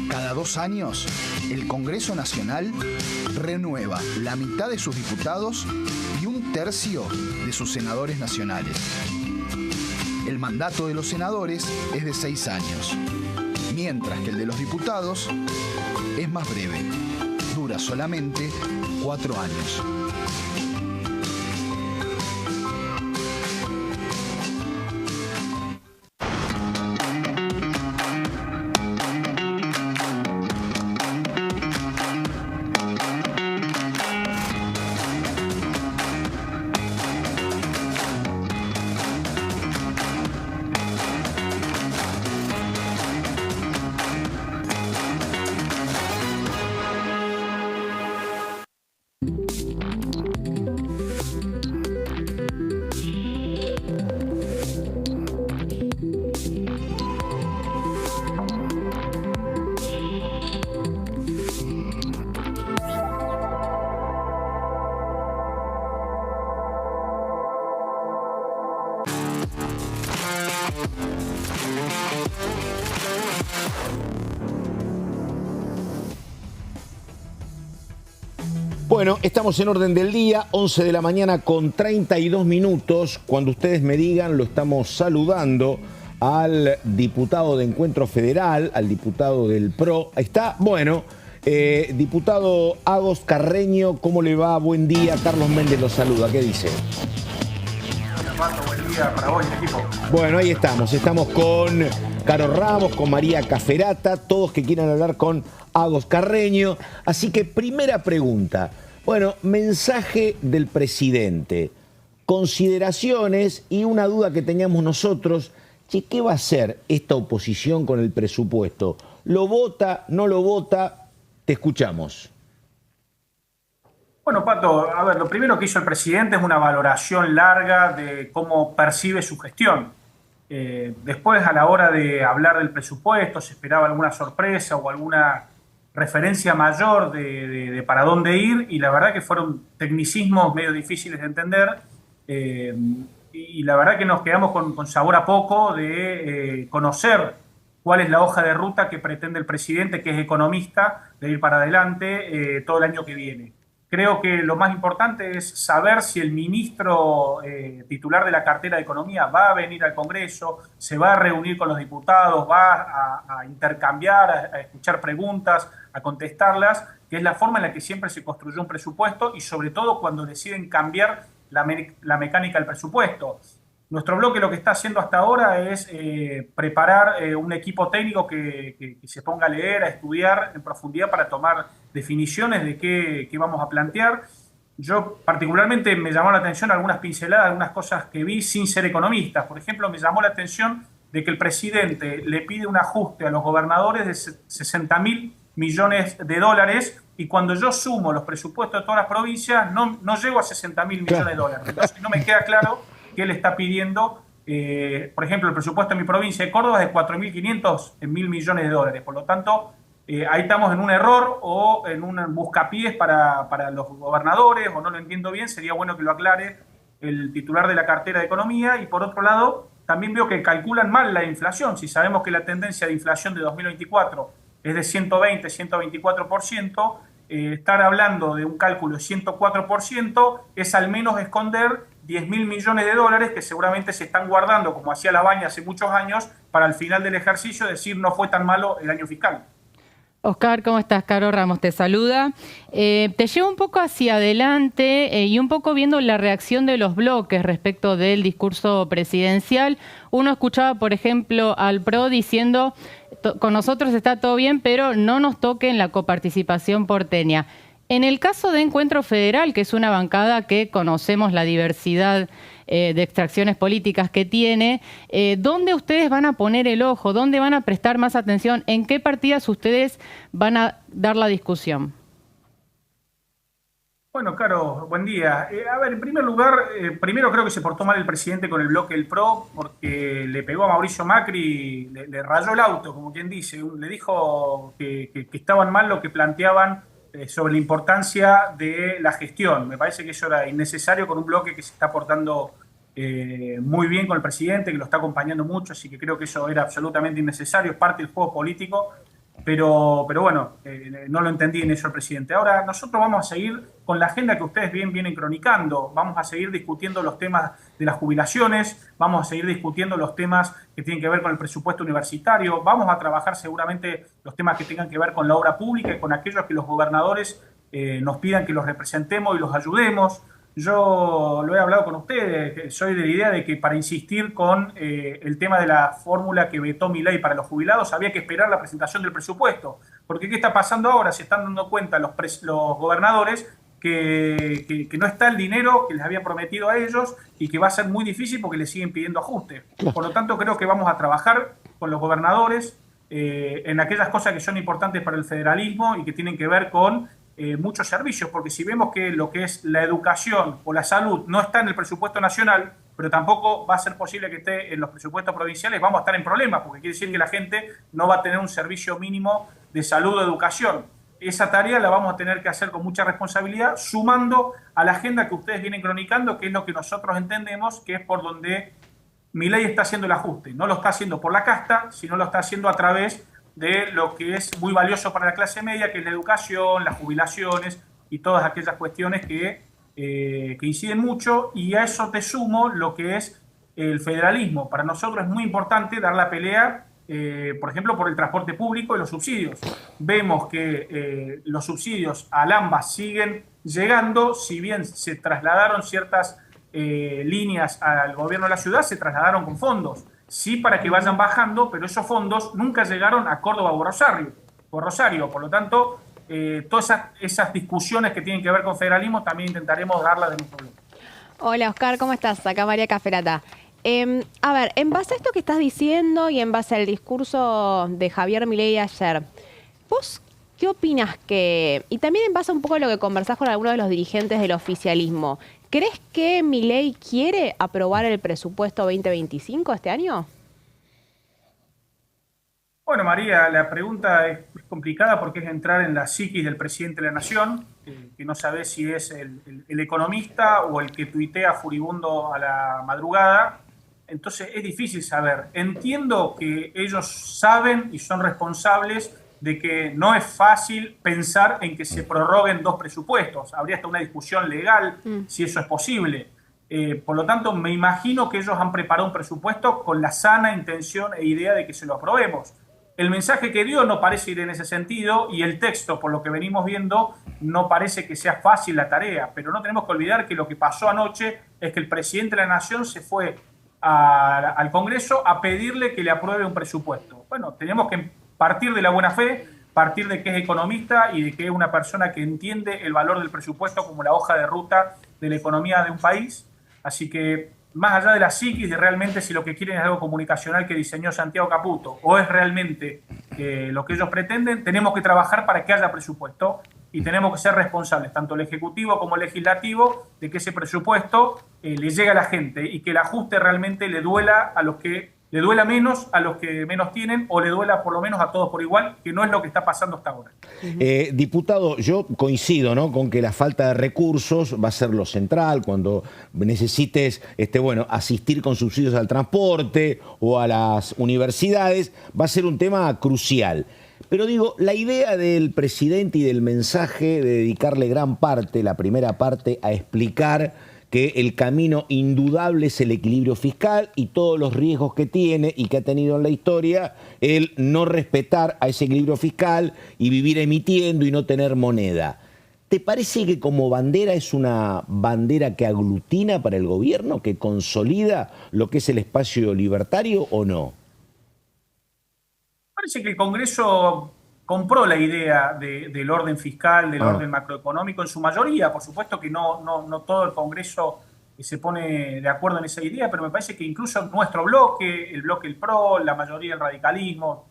Cada 2 años, el Congreso Nacional renueva la mitad de sus diputados y 1/3 de sus senadores nacionales. El mandato de los senadores es de 6 años, mientras que el de los diputados es más breve, dura solamente 4 años. Bueno, estamos en orden del día, 11 de la mañana con 32 minutos. Cuando ustedes me digan, lo estamos saludando al diputado de Encuentro Federal, al diputado del PRO. Ahí está, bueno, diputado Agos Carreño, ¿cómo le va? Buen día, Carlos Méndez lo saluda, ¿qué dice? Buen día para vos y el equipo. Bueno, ahí estamos con Caro Ramos, con María Caferata, todos que quieran hablar con Agos Carreño. Así que primera pregunta. Bueno, mensaje del presidente, consideraciones y una duda que teníamos nosotros. Che, ¿qué va a hacer esta oposición con el presupuesto? ¿Lo vota, no lo vota? Te escuchamos. Bueno, Pato, a ver, lo primero que hizo el presidente es una valoración larga de cómo percibe su gestión. Después, a la hora de hablar del presupuesto, se esperaba alguna sorpresa o alguna referencia mayor de para dónde ir, y la verdad que fueron tecnicismos medio difíciles de entender, y la verdad que nos quedamos con sabor a poco de conocer cuál es la hoja de ruta que pretende el presidente, que es economista, de ir para adelante todo el año que viene. Creo que lo más importante es saber si el ministro titular de la cartera de Economía va a venir al Congreso, se va a reunir con los diputados, va a intercambiar, a escuchar preguntas, a contestarlas, que es la forma en la que siempre se construyó un presupuesto, y sobre todo cuando deciden cambiar la mecánica del presupuesto. Nuestro bloque lo que está haciendo hasta ahora es preparar un equipo técnico que se ponga a leer, a estudiar en profundidad para tomar definiciones de qué vamos a plantear. Yo particularmente me llamó la atención algunas pinceladas, algunas cosas que vi sin ser economista. Por ejemplo, me llamó la atención de que el presidente le pide un ajuste a los gobernadores de 60.000 millones de dólares, y cuando yo sumo los presupuestos de todas las provincias no llego a 60.000 millones de dólares. Entonces no me queda claro que él está pidiendo. Por ejemplo, el presupuesto de mi provincia de Córdoba es de 4.500 mil millones de dólares. Por lo tanto, ahí estamos en un error o en un buscapiés para los gobernadores, o no lo entiendo bien. Sería bueno que lo aclare el titular de la cartera de Economía. Y por otro lado, también veo que calculan mal la inflación. Si sabemos que la tendencia de inflación de 2024 es de 120, 124%, estar hablando de un cálculo de 104% es al menos esconder 10.000 millones de dólares que seguramente se están guardando, como hacía la Baña hace muchos años, para al final del ejercicio decir no fue tan malo el año fiscal. Oscar, ¿cómo estás? Caro Ramos te saluda. Te llevo un poco hacia adelante y un poco viendo la reacción de los bloques respecto del discurso presidencial. Uno escuchaba, por ejemplo, al PRO diciendo, con nosotros está todo bien, pero no nos toquen la coparticipación porteña. En el caso de Encuentro Federal, que es una bancada que conocemos la diversidad de extracciones políticas que tiene, ¿dónde ustedes van a poner el ojo? ¿Dónde van a prestar más atención? ¿En qué partidas ustedes van a dar la discusión? Bueno, Caro, buen día. A ver, en primer lugar, primero creo que se portó mal el presidente con el bloque del PRO porque le pegó a Mauricio Macri, le rayó el auto, como quien dice, le dijo que estaban mal lo que planteaban sobre la importancia de la gestión. Me parece que eso era innecesario con un bloque que se está portando muy bien con el presidente, que lo está acompañando mucho, así que creo que eso era absolutamente innecesario, es parte del juego político, pero bueno, no lo entendí en eso el presidente. Ahora, nosotros vamos a seguir con la agenda que ustedes bien vienen cronicando, vamos a seguir discutiendo los temas de las jubilaciones, vamos a seguir discutiendo los temas que tienen que ver con el presupuesto universitario, vamos a trabajar seguramente los temas que tengan que ver con la obra pública y con aquellos que los gobernadores nos pidan que los representemos y los ayudemos. Yo lo he hablado con ustedes, soy de la idea de que para insistir con el tema de la fórmula que vetó Milei para los jubilados había que esperar la presentación del presupuesto. Porque ¿qué está pasando ahora? Se están dando cuenta los gobernadores que no está el dinero que les había prometido a ellos y que va a ser muy difícil porque les siguen pidiendo ajustes. Por lo tanto, creo que vamos a trabajar con los gobernadores en aquellas cosas que son importantes para el federalismo y que tienen que ver con muchos servicios, porque si vemos que lo que es la educación o la salud no está en el presupuesto nacional, pero tampoco va a ser posible que esté en los presupuestos provinciales, vamos a estar en problemas, porque quiere decir que la gente no va a tener un servicio mínimo de salud o educación. Esa tarea la vamos a tener que hacer con mucha responsabilidad, sumando a la agenda que ustedes vienen cronicando, que es lo que nosotros entendemos que es por donde Milei está haciendo el ajuste. No lo está haciendo por la casta, sino lo está haciendo a través de lo que es muy valioso para la clase media, que es la educación, las jubilaciones y todas aquellas cuestiones que inciden mucho. Y a eso te sumo lo que es el federalismo. Para nosotros es muy importante dar la pelea, por ejemplo, por el transporte público y los subsidios. Vemos que los subsidios al AMBA siguen llegando, si bien se trasladaron ciertas líneas al gobierno de la ciudad, se trasladaron con fondos. Sí, para que vayan bajando, pero esos fondos nunca llegaron a Córdoba o Rosario. Por lo tanto, todas esas discusiones que tienen que ver con federalismo también intentaremos darlas de nuestro lado. Hola, Oscar, ¿cómo estás? Acá María Caferata. A ver, en base a esto que estás diciendo y en base al discurso de Javier Milei ayer, ¿vos qué opinas y también en base a un poco a lo que conversás con algunos de los dirigentes del oficialismo, ¿crees que Milei quiere aprobar el presupuesto 2025 este año? Bueno, María, la pregunta es complicada porque es entrar en la psiquis del presidente de la Nación, que no sabe si es el economista o el que tuitea furibundo a la madrugada. Entonces es difícil saber. Entiendo que ellos saben y son responsables de que no es fácil pensar en que se prorroguen dos presupuestos. Habría hasta una discusión legal si eso es posible. Por lo tanto, me imagino que ellos han preparado un presupuesto con la sana intención e idea de que se lo aprobemos. El mensaje que dio no parece ir en ese sentido y el texto, por lo que venimos viendo, no parece que sea fácil la tarea. Pero no tenemos que olvidar que lo que pasó anoche es que el presidente de la Nación se fue al Congreso a pedirle que le apruebe un presupuesto. Bueno, tenemos que partir de la buena fe, partir de que es economista y de que es una persona que entiende el valor del presupuesto como la hoja de ruta de la economía de un país. Así que, más allá de la psiquis, de realmente si lo que quieren es algo comunicacional que diseñó Santiago Caputo o es realmente lo que ellos pretenden, tenemos que trabajar para que haya presupuesto y tenemos que ser responsables, tanto el Ejecutivo como el Legislativo, de que ese presupuesto le llegue a la gente y que el ajuste realmente le duela a los que le duela menos a los que menos tienen o le duela por lo menos a todos por igual, que no es lo que está pasando hasta ahora. Diputado, yo coincido, ¿no?, con que la falta de recursos va a ser lo central cuando necesites asistir con subsidios al transporte o a las universidades, va a ser un tema crucial. Pero digo, la idea del presidente y del mensaje de dedicarle gran parte, la primera parte, a explicar que el camino indudable es el equilibrio fiscal y todos los riesgos que tiene y que ha tenido en la historia el no respetar a ese equilibrio fiscal y vivir emitiendo y no tener moneda. ¿Te parece que como bandera es una bandera que aglutina para el gobierno, que consolida lo que es el espacio libertario o no? Parece que el Congreso compró la idea del orden fiscal, del orden macroeconómico en su mayoría. Por supuesto que no todo el Congreso se pone de acuerdo en esa idea, pero me parece que incluso nuestro bloque, el bloque del PRO, la mayoría del radicalismo,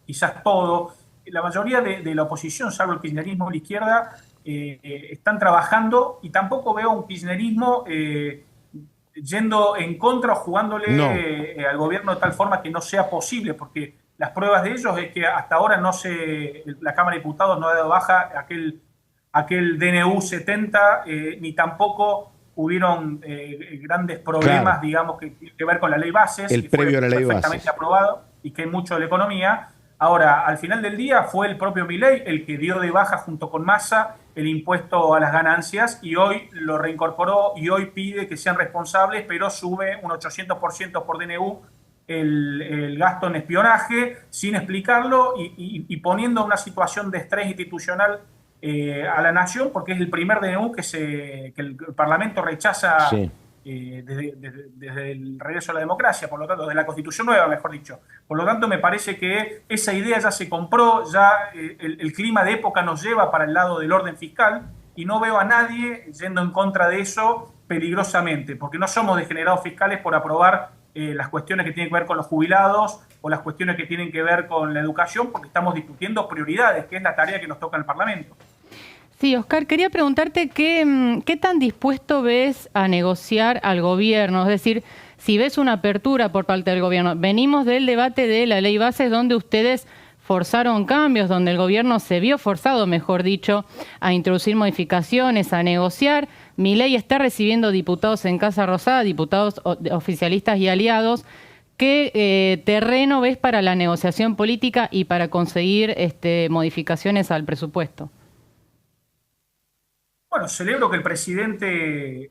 quizás todo, la mayoría de la oposición, salvo el kirchnerismo y la izquierda, están trabajando, y tampoco veo un kirchnerismo yendo en contra o jugándole al gobierno de tal forma que no sea posible, porque las pruebas de ellos es que hasta ahora la Cámara de Diputados no ha dado baja aquel DNU 70, ni tampoco hubieron grandes problemas, digamos, que tienen que ver con la ley bases, el que previo a la ley perfectamente bases aprobado y que hay mucho de la economía. Ahora, al final del día fue el propio Milei el que dio de baja junto con Massa el impuesto a las ganancias y hoy lo reincorporó y hoy pide que sean responsables, pero sube un 800% por DNU el gasto en espionaje sin explicarlo y poniendo una situación de estrés institucional a la nación, porque es el primer DNU que el Parlamento rechaza desde el regreso a la democracia, por lo tanto, desde la Constitución nueva, mejor dicho. Por lo tanto, me parece que esa idea ya se compró, ya el clima de época nos lleva para el lado del orden fiscal y no veo a nadie yendo en contra de eso peligrosamente, porque no somos degenerados fiscales por aprobar las cuestiones que tienen que ver con los jubilados o las cuestiones que tienen que ver con la educación, porque estamos discutiendo prioridades, que es la tarea que nos toca en el Parlamento. Sí, Oscar, quería preguntarte qué tan dispuesto ves a negociar al gobierno, es decir, si ves una apertura por parte del gobierno. Venimos del debate de la ley bases donde ustedes forzaron cambios, donde el gobierno se vio forzado, mejor dicho, a introducir modificaciones, a negociar. Milei está recibiendo diputados en Casa Rosada, diputados oficialistas y aliados. ¿Qué terreno ves para la negociación política y para conseguir modificaciones al presupuesto? Bueno, celebro que el presidente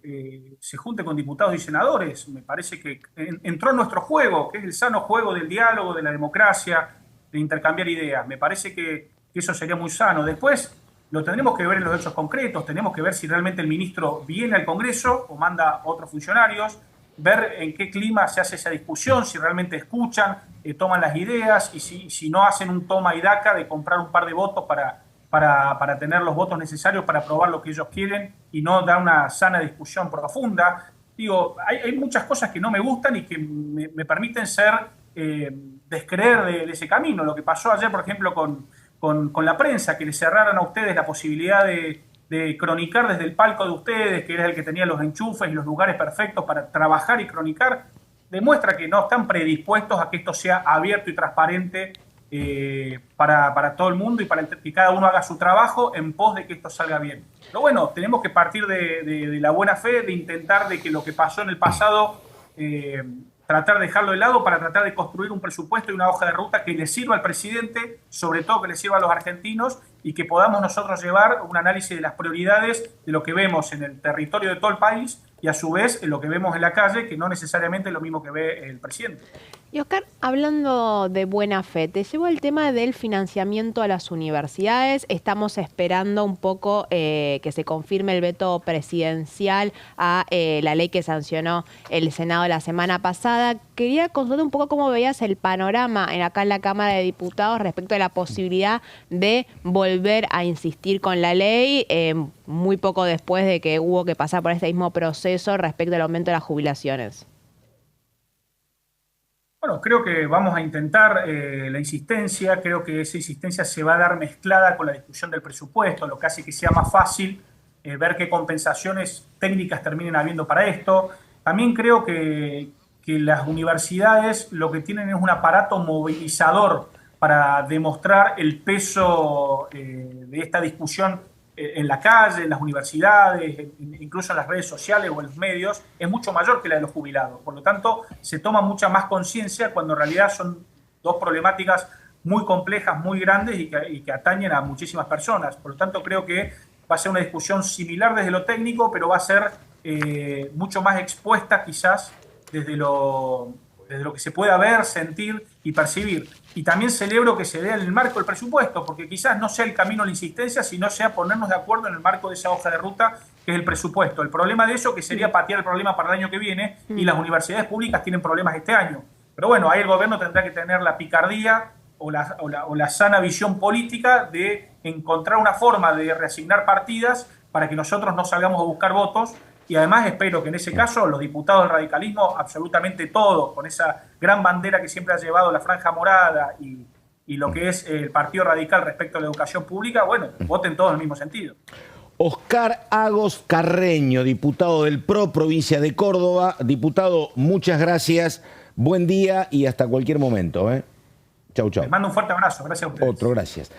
se junte con diputados y senadores. Me parece que entró en nuestro juego, que es el sano juego del diálogo, de la democracia, de intercambiar ideas. Me parece que eso sería muy sano. Después lo tendremos que ver en los hechos concretos, tenemos que ver si realmente el ministro viene al Congreso o manda otros funcionarios, ver en qué clima se hace esa discusión, si realmente escuchan, toman las ideas y si no hacen un toma y daca de comprar un par de votos para tener los votos necesarios para aprobar lo que ellos quieren y no dar una sana discusión profunda. Digo, hay muchas cosas que no me gustan y que me permiten descreer de ese camino. Lo que pasó ayer, por ejemplo, con la prensa, que le cerraran a ustedes la posibilidad de cronicar desde el palco de ustedes, que era el que tenía los enchufes y los lugares perfectos para trabajar y cronicar, demuestra que no están predispuestos a que esto sea abierto y transparente para todo el mundo y para que cada uno haga su trabajo en pos de que esto salga bien. Pero bueno, tenemos que partir de la buena fe, de intentar de que lo que pasó en el pasado, tratar de dejarlo de lado para tratar de construir un presupuesto y una hoja de ruta que le sirva al presidente, sobre todo que le sirva a los argentinos y que podamos nosotros llevar un análisis de las prioridades de lo que vemos en el territorio de todo el país y a su vez en lo que vemos en la calle, que no necesariamente es lo mismo que ve el presidente. Y Oscar, hablando de buena fe, te llevo el tema del financiamiento a las universidades. Estamos esperando un poco que se confirme el veto presidencial a la ley que sancionó el Senado la semana pasada. Quería consultar un poco cómo veías el panorama acá en la Cámara de Diputados respecto a la posibilidad de volver a insistir con la ley muy poco después de que hubo que pasar por este mismo proceso respecto al aumento de las jubilaciones. Bueno, creo que vamos a intentar la insistencia, creo que esa insistencia se va a dar mezclada con la discusión del presupuesto, lo que hace que sea más fácil ver qué compensaciones técnicas terminen habiendo para esto. También creo que que las universidades lo que tienen es un aparato movilizador para demostrar el peso de esta discusión en la calle, en las universidades, incluso en las redes sociales o en los medios, es mucho mayor que la de los jubilados. Por lo tanto, se toma mucha más conciencia cuando en realidad son dos problemáticas muy complejas, muy grandes y que atañen a muchísimas personas. Por lo tanto, creo que va a ser una discusión similar desde lo técnico, pero va a ser mucho más expuesta quizás desde lo que se pueda ver, sentir y percibir. Y también celebro que se dé en el marco del presupuesto, porque quizás no sea el camino a la insistencia, sino sea ponernos de acuerdo en el marco de esa hoja de ruta que es el presupuesto. El problema de eso que sería patear el problema para el año que viene, y las universidades públicas tienen problemas este año. Pero bueno, ahí el gobierno tendrá que tener la picardía o la sana visión política de encontrar una forma de reasignar partidas para que nosotros no salgamos a buscar votos. Y además espero que en ese caso los diputados del radicalismo, absolutamente todos, con esa gran bandera que siempre ha llevado la Franja Morada y lo que es el Partido Radical respecto a la educación pública, bueno, voten todos en el mismo sentido. Oscar Agos Carreño, diputado del PRO, provincia de Córdoba. Diputado, muchas gracias, buen día y hasta cualquier momento. Chau, chau. Les mando un fuerte abrazo, gracias a ustedes. Otro, gracias.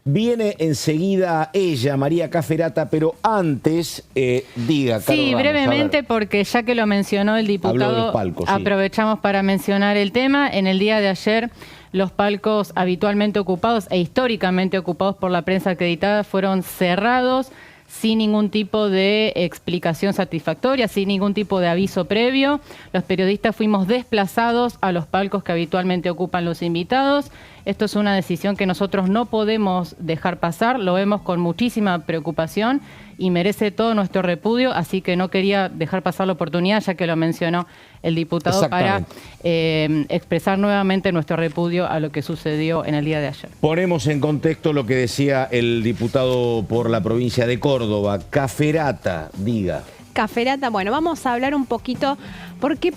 Viene enseguida ella, María Caferata, pero antes, diga, Carlos Sí, Ramos, brevemente, porque ya que lo mencionó el diputado, palcos, sí. Aprovechamos para mencionar el tema. En el día de ayer, los palcos habitualmente ocupados e históricamente ocupados por la prensa acreditada fueron cerrados sin ningún tipo de explicación satisfactoria, sin ningún tipo de aviso previo. Los periodistas fuimos desplazados a los palcos que habitualmente ocupan los invitados. Esto es una decisión que nosotros no podemos dejar pasar, lo vemos con muchísima preocupación y merece todo nuestro repudio, así que no quería dejar pasar la oportunidad, ya que lo mencionó el diputado, para expresar nuevamente nuestro repudio a lo que sucedió en el día de ayer. Ponemos en contexto lo que decía el diputado por la provincia de Córdoba, Caferata, diga. Caferata, bueno, vamos a hablar un poquito, porque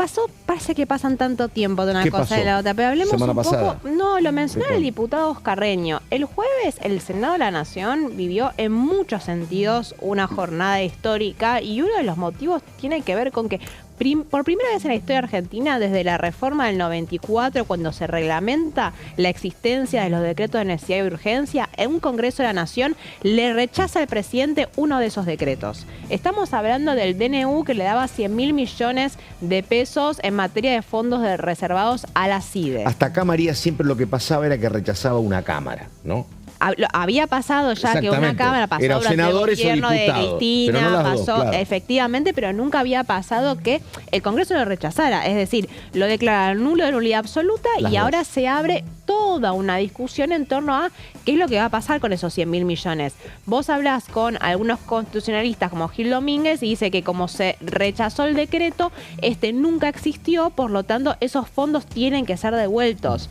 parece que pasan tanto tiempo de una cosa y la otra, pero hablemos un poco. No, lo mencionó el diputado Oscar Carreño. El jueves el Senado de la Nación vivió en muchos sentidos una jornada histórica, y uno de los motivos tiene que ver con que por primera vez en la historia argentina, desde la reforma del 94, cuando se reglamenta la existencia de los decretos de necesidad y urgencia, en un Congreso de la Nación le rechaza al presidente uno de esos decretos. Estamos hablando del DNU, que le daba 100.000 millones de pesos en materia de fondos reservados a la CIDE. Hasta acá, María, siempre lo que pasaba era que rechazaba una Cámara, ¿no? Había pasado ya que una Cámara pasó durante senadores el gobierno de Cristina, no pasó claro. Efectivamente, pero nunca había pasado que el Congreso lo rechazara. Es decir, lo declararon nulo de nulidad absoluta y ahora se abre toda una discusión en torno a qué es lo que va a pasar con esos 100.000 millones. Vos hablás con algunos constitucionalistas como Gil Domínguez y dice que como se rechazó el decreto, nunca existió, por lo tanto esos fondos tienen que ser devueltos.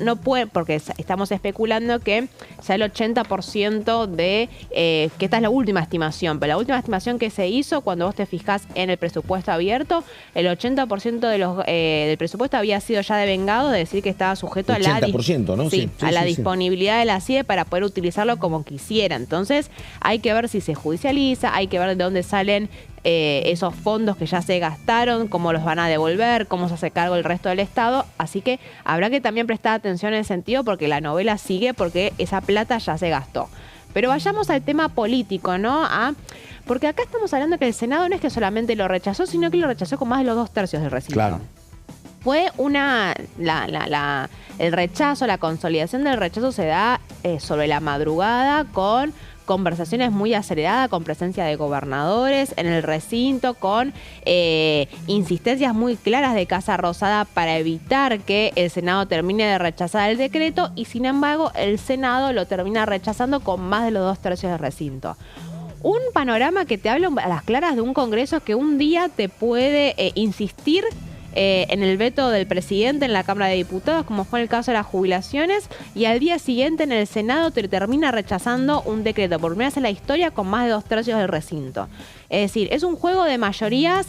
No pueden, porque estamos especulando que sea el 80% de, que esta es la última estimación, pero la última estimación que se hizo, cuando vos te fijás en el presupuesto abierto, el 80% del presupuesto había sido ya devengado, de decir que estaba sujeto a la, 80%, ¿no? a la disponibilidad de la CIDE para poder utilizarlo como quisiera. Entonces hay que ver si se judicializa, hay que ver de dónde salen esos fondos que ya se gastaron, cómo los van a devolver, cómo se hace cargo el resto del Estado. Así que habrá que también prestar atención en ese sentido, porque la novela sigue, porque esa plata ya se gastó. Pero vayamos al tema político, ¿no? Porque acá estamos hablando que el Senado no es que solamente lo rechazó, sino que lo rechazó con más de los 2/3 del recinto. Claro. Fue el rechazo, la consolidación del rechazo se da sobre la madrugada, con conversaciones muy aceleradas, con presencia de gobernadores en el recinto, con insistencias muy claras de Casa Rosada para evitar que el Senado termine de rechazar el decreto, y sin embargo el Senado lo termina rechazando con más de los 2/3 del recinto. Un panorama que te habla a las claras de un Congreso que un día te puede insistir en el veto del presidente en la Cámara de Diputados, como fue en el caso de las jubilaciones, y al día siguiente en el Senado te termina rechazando un decreto por primera vez en la historia con más de 2/3 del recinto. Es decir, es un juego de mayorías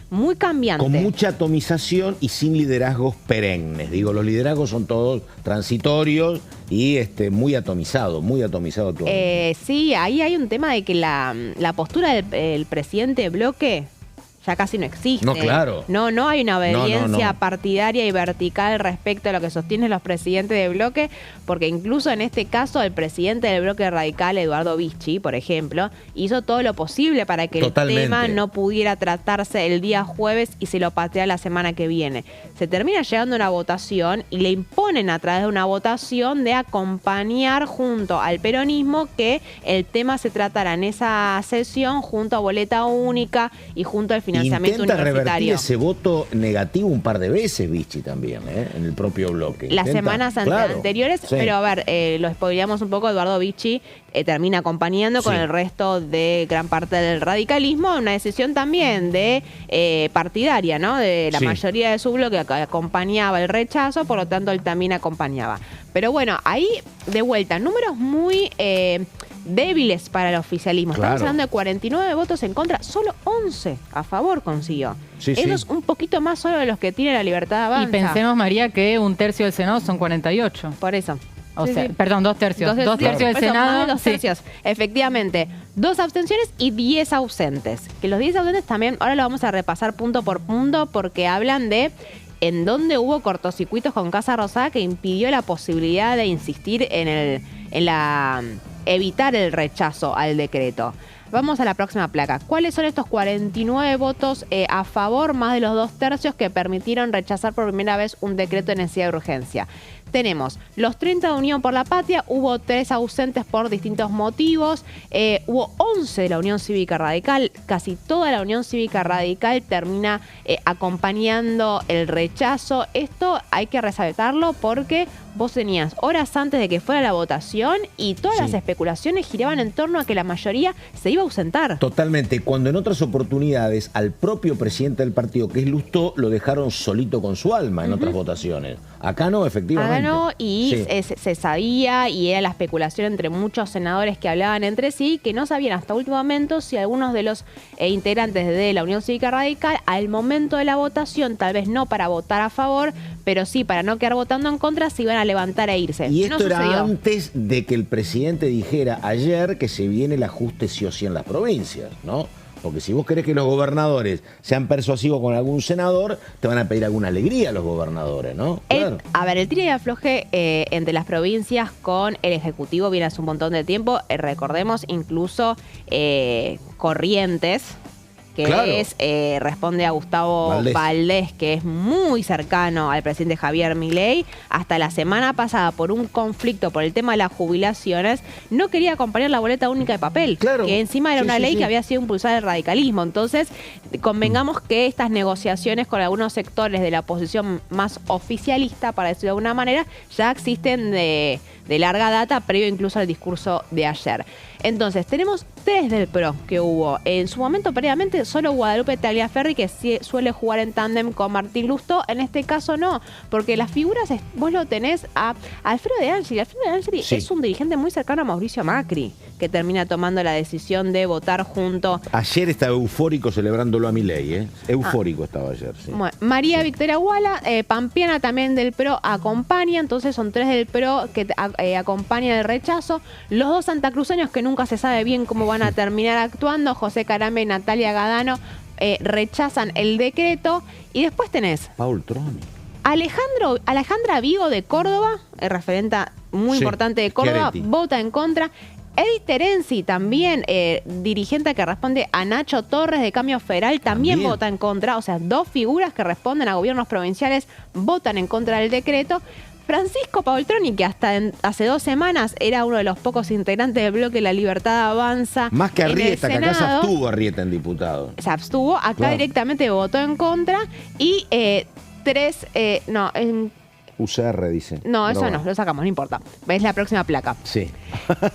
muy cambiante. Con mucha atomización y sin liderazgos perennes. Digo, los liderazgos son todos transitorios y muy atomizado todo. Sí, ahí hay un tema de que la postura del presidente Bloque ya casi no existe. No, claro. No hay una obediencia No. partidaria y vertical respecto a lo que sostienen los presidentes de bloque, porque incluso en este caso el presidente del bloque radical, Eduardo Vichy, por ejemplo, hizo todo lo posible para que Totalmente. el tema no pudiera tratarse el día jueves y se lo patea la semana que viene. Se termina llegando a una votación y le imponen a través de una votación de acompañar junto al peronismo que el tema se tratara en esa sesión junto a boleta única y junto al financiamiento Intenta revertir universitario. ese voto negativo un par de veces, Vichy, también, en el propio bloque. Las Intenta, semanas claro, anteriores, sí. pero a ver, lo spoileamos un poco, Eduardo Vichy termina acompañando con Sí. el resto de gran parte del radicalismo, una decisión también de partidaria, ¿no? De la Sí. mayoría de su bloque que acompañaba el rechazo, por lo tanto él también acompañaba. Pero bueno, ahí de vuelta, números muy débiles para el oficialismo. Estamos Claro. hablando de 49 votos en contra, solo 11 a favor consiguió. Sí, Eso sí. es un poquito más solo de los que tiene la Libertad Avanza. Y pensemos, María, que un tercio del Senado son 48. Por eso. O Sí, sea, sí. perdón, 2 tercios. Dos tercios del Por eso, Senado. más de 2 sí. tercios. Efectivamente. 2 abstenciones y 10 ausentes. Que los 10 ausentes también, ahora lo vamos a repasar punto por punto porque hablan de en dónde hubo cortocircuitos con Casa Rosada que impidió la posibilidad de insistir evitar el rechazo al decreto. Vamos a la próxima placa. ¿Cuáles son estos 49 votos a favor, más de los 2 tercios que permitieron rechazar por primera vez un decreto de necesidad de urgencia? Tenemos los 30 de Unión por la Patria, hubo 3 ausentes por distintos motivos, hubo 11 de la Unión Cívica Radical, casi toda la Unión Cívica Radical termina acompañando el rechazo. Esto hay que resaltarlo porque vos tenías horas antes de que fuera la votación y todas las especulaciones giraban en torno a que la mayoría se iba a ausentar. Totalmente. Cuando en otras oportunidades al propio presidente del partido, que es Lustó, lo dejaron solito con su alma en otras votaciones. Acá no, efectivamente. Acá no, y Sí. se sabía, y era la especulación entre muchos senadores que hablaban entre sí, que no sabían hasta último momento si algunos de los integrantes de la Unión Cívica Radical, al momento de la votación, tal vez no para votar a favor, pero sí para no quedar votando en contra, se iban a levantar e irse. Y No esto era sucedió. antes de que el presidente dijera ayer que se viene el ajuste sí o sí en las provincias, ¿no? Porque si vos querés que los gobernadores sean persuasivos con algún senador, te van a pedir alguna alegría a los gobernadores, ¿no? Claro. A ver, el tira y afloje entre las provincias con el Ejecutivo viene hace un montón de tiempo. Recordemos incluso Corrientes, que Claro. responde a Gustavo Valdés, que es muy cercano al presidente Javier Milei. Hasta la semana pasada, por un conflicto por el tema de las jubilaciones, no quería acompañar la boleta única de papel, que encima era una ley que había sido impulsada el radicalismo. Entonces, convengamos que estas negociaciones con algunos sectores de la oposición más oficialista, para decirlo de alguna manera, ya existen de larga data, previo incluso al discurso de ayer. Entonces, tenemos 3 del PRO que hubo. En su momento, previamente, solo Guadalupe Tagliaferri, que suele jugar en tándem con Martín Lustó. En este caso no, porque las figuras, vos lo tenés a Alfredo de Angeli. Alfredo de Angeli es un dirigente muy cercano a Mauricio Macri, que termina tomando la decisión de votar junto. Ayer estaba eufórico celebrándolo a Milei, ¿eh? Eufórico estaba ayer, sí. Bueno, María Victoria Guala, Pampiana también del PRO acompaña, entonces son 3 del PRO que acompañan el rechazo. Los 2 santacruceños que nunca se sabe bien cómo van a terminar actuando, José Carame y Natalia Gadano, rechazan el decreto. Y después tenés Paul Troni. Alejandra Vigo de Córdoba, referenta muy importante de Córdoba, Chiaretti. vota en contra. Edith Terenzi, también dirigente que responde a Nacho Torres de Cambio Federal, también vota en contra. O sea, 2 figuras que responden a gobiernos provinciales votan en contra del decreto. Francisco Paoltroni, que hasta hace 2 semanas era uno de los pocos integrantes del bloque La Libertad Avanza. Más que Arrieta, que acá se Senado, abstuvo Arrieta en diputado. se abstuvo, acá directamente votó en contra. Y 3, UCR dice. no, Pero eso bueno. no, lo sacamos, no importa. Es la próxima placa. Sí.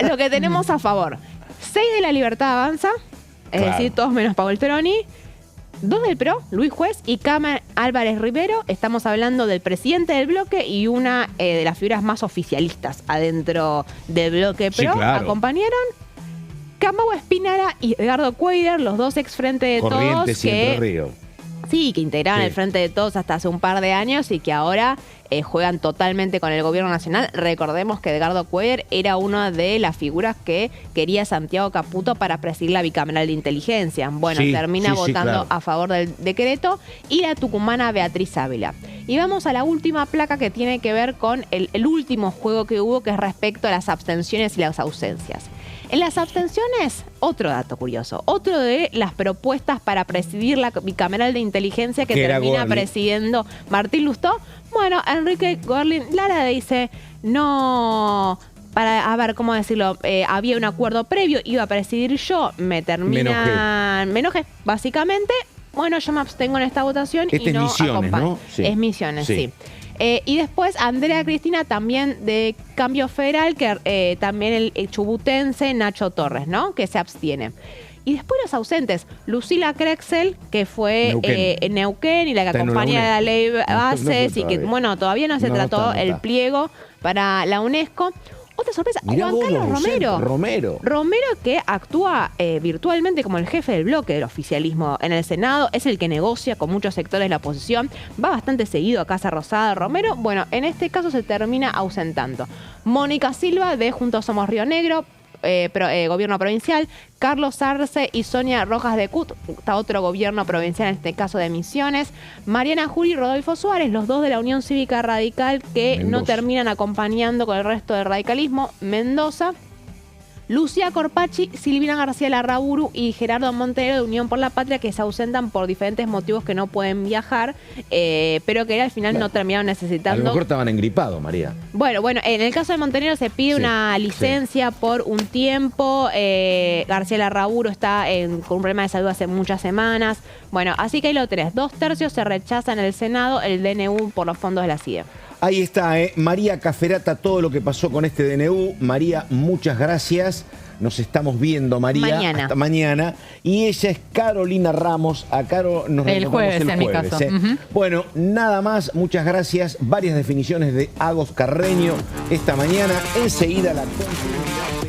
Lo que tenemos a favor: 6 de La Libertad Avanza, es decir, todos menos Paoltroni. 2 del PRO, Luis Juez y Carmen Álvarez Rivero. Estamos hablando del presidente del bloque y una de las figuras más oficialistas adentro del bloque PRO. Sí, claro. Acompañaron Camagüe Espinara y Edgardo Cuellar, los 2 ex Frente de Corrientes Todos, y Entre que Ríos. sí, que integraron el Frente de Todos hasta hace un par de años y que ahora juegan totalmente con el gobierno nacional. Recordemos que Edgardo Cuéllar era una de las figuras que quería Santiago Caputo para presidir la bicameral de inteligencia. Bueno, termina votando a favor del decreto, y la tucumana Beatriz Ávila. Y vamos a la última placa, que tiene que ver con el último juego que hubo, que es respecto a las abstenciones y las ausencias. En las abstenciones, otro dato curioso, otro de las propuestas para presidir la bicameral de inteligencia que termina presidiendo Martín Lustó. Bueno, Enrique Gorlin Lara dice, no, para, a ver, ¿cómo decirlo? Había un acuerdo previo, iba a presidir yo, me enojé, básicamente. Bueno, yo me abstengo en esta votación y no acompaño. ¿No? Sí. Es Misiones, sí. Y después Andrea Cristina, también de Cambio Federal, que también el chubutense Nacho Torres, ¿no? Que se abstiene. Y después los ausentes, Lucila Krexel, que fue en Neuquén y la que acompaña la ley bases, y que, bueno, todavía no se trató el pliego para la UNESCO. Otra sorpresa, Juan Carlos Romero. Romero, que actúa virtualmente como el jefe del bloque del oficialismo en el Senado, es el que negocia con muchos sectores de la oposición, va bastante seguido a Casa Rosada. Romero, bueno, en este caso se termina ausentando. Mónica Silva, de Juntos Somos Río Negro, gobierno provincial, Carlos Arce y Sonia Rojas de CUT, está otro gobierno provincial, en este caso de Misiones, Mariana Jury y Rodolfo Suárez, los dos de la Unión Cívica Radical, que no terminan acompañando con el resto del radicalismo, Mendoza, Lucía Corpachi, Silvina García Larraburu y Gerardo Montenegro de Unión por la Patria, que se ausentan por diferentes motivos, que no pueden viajar, pero que al final no terminaron necesitando. A lo mejor estaban engripados, María. Bueno, en el caso de Montenegro se pide una licencia por un tiempo. García Larraburu está con un problema de salud hace muchas semanas. Bueno, así que ahí lo tenés. 2/3 se rechaza en el Senado el DNU por los fondos de la CIE. Ahí está, María Caferata, todo lo que pasó con este DNU. María, muchas gracias. Nos estamos viendo, María. Mañana. Hasta mañana. Y ella es Carolina Ramos. A Caro nos el jueves, en mi caso. Bueno, nada más. Muchas gracias. Varias definiciones de Agos Carreño esta mañana. Enseguida la continuidad.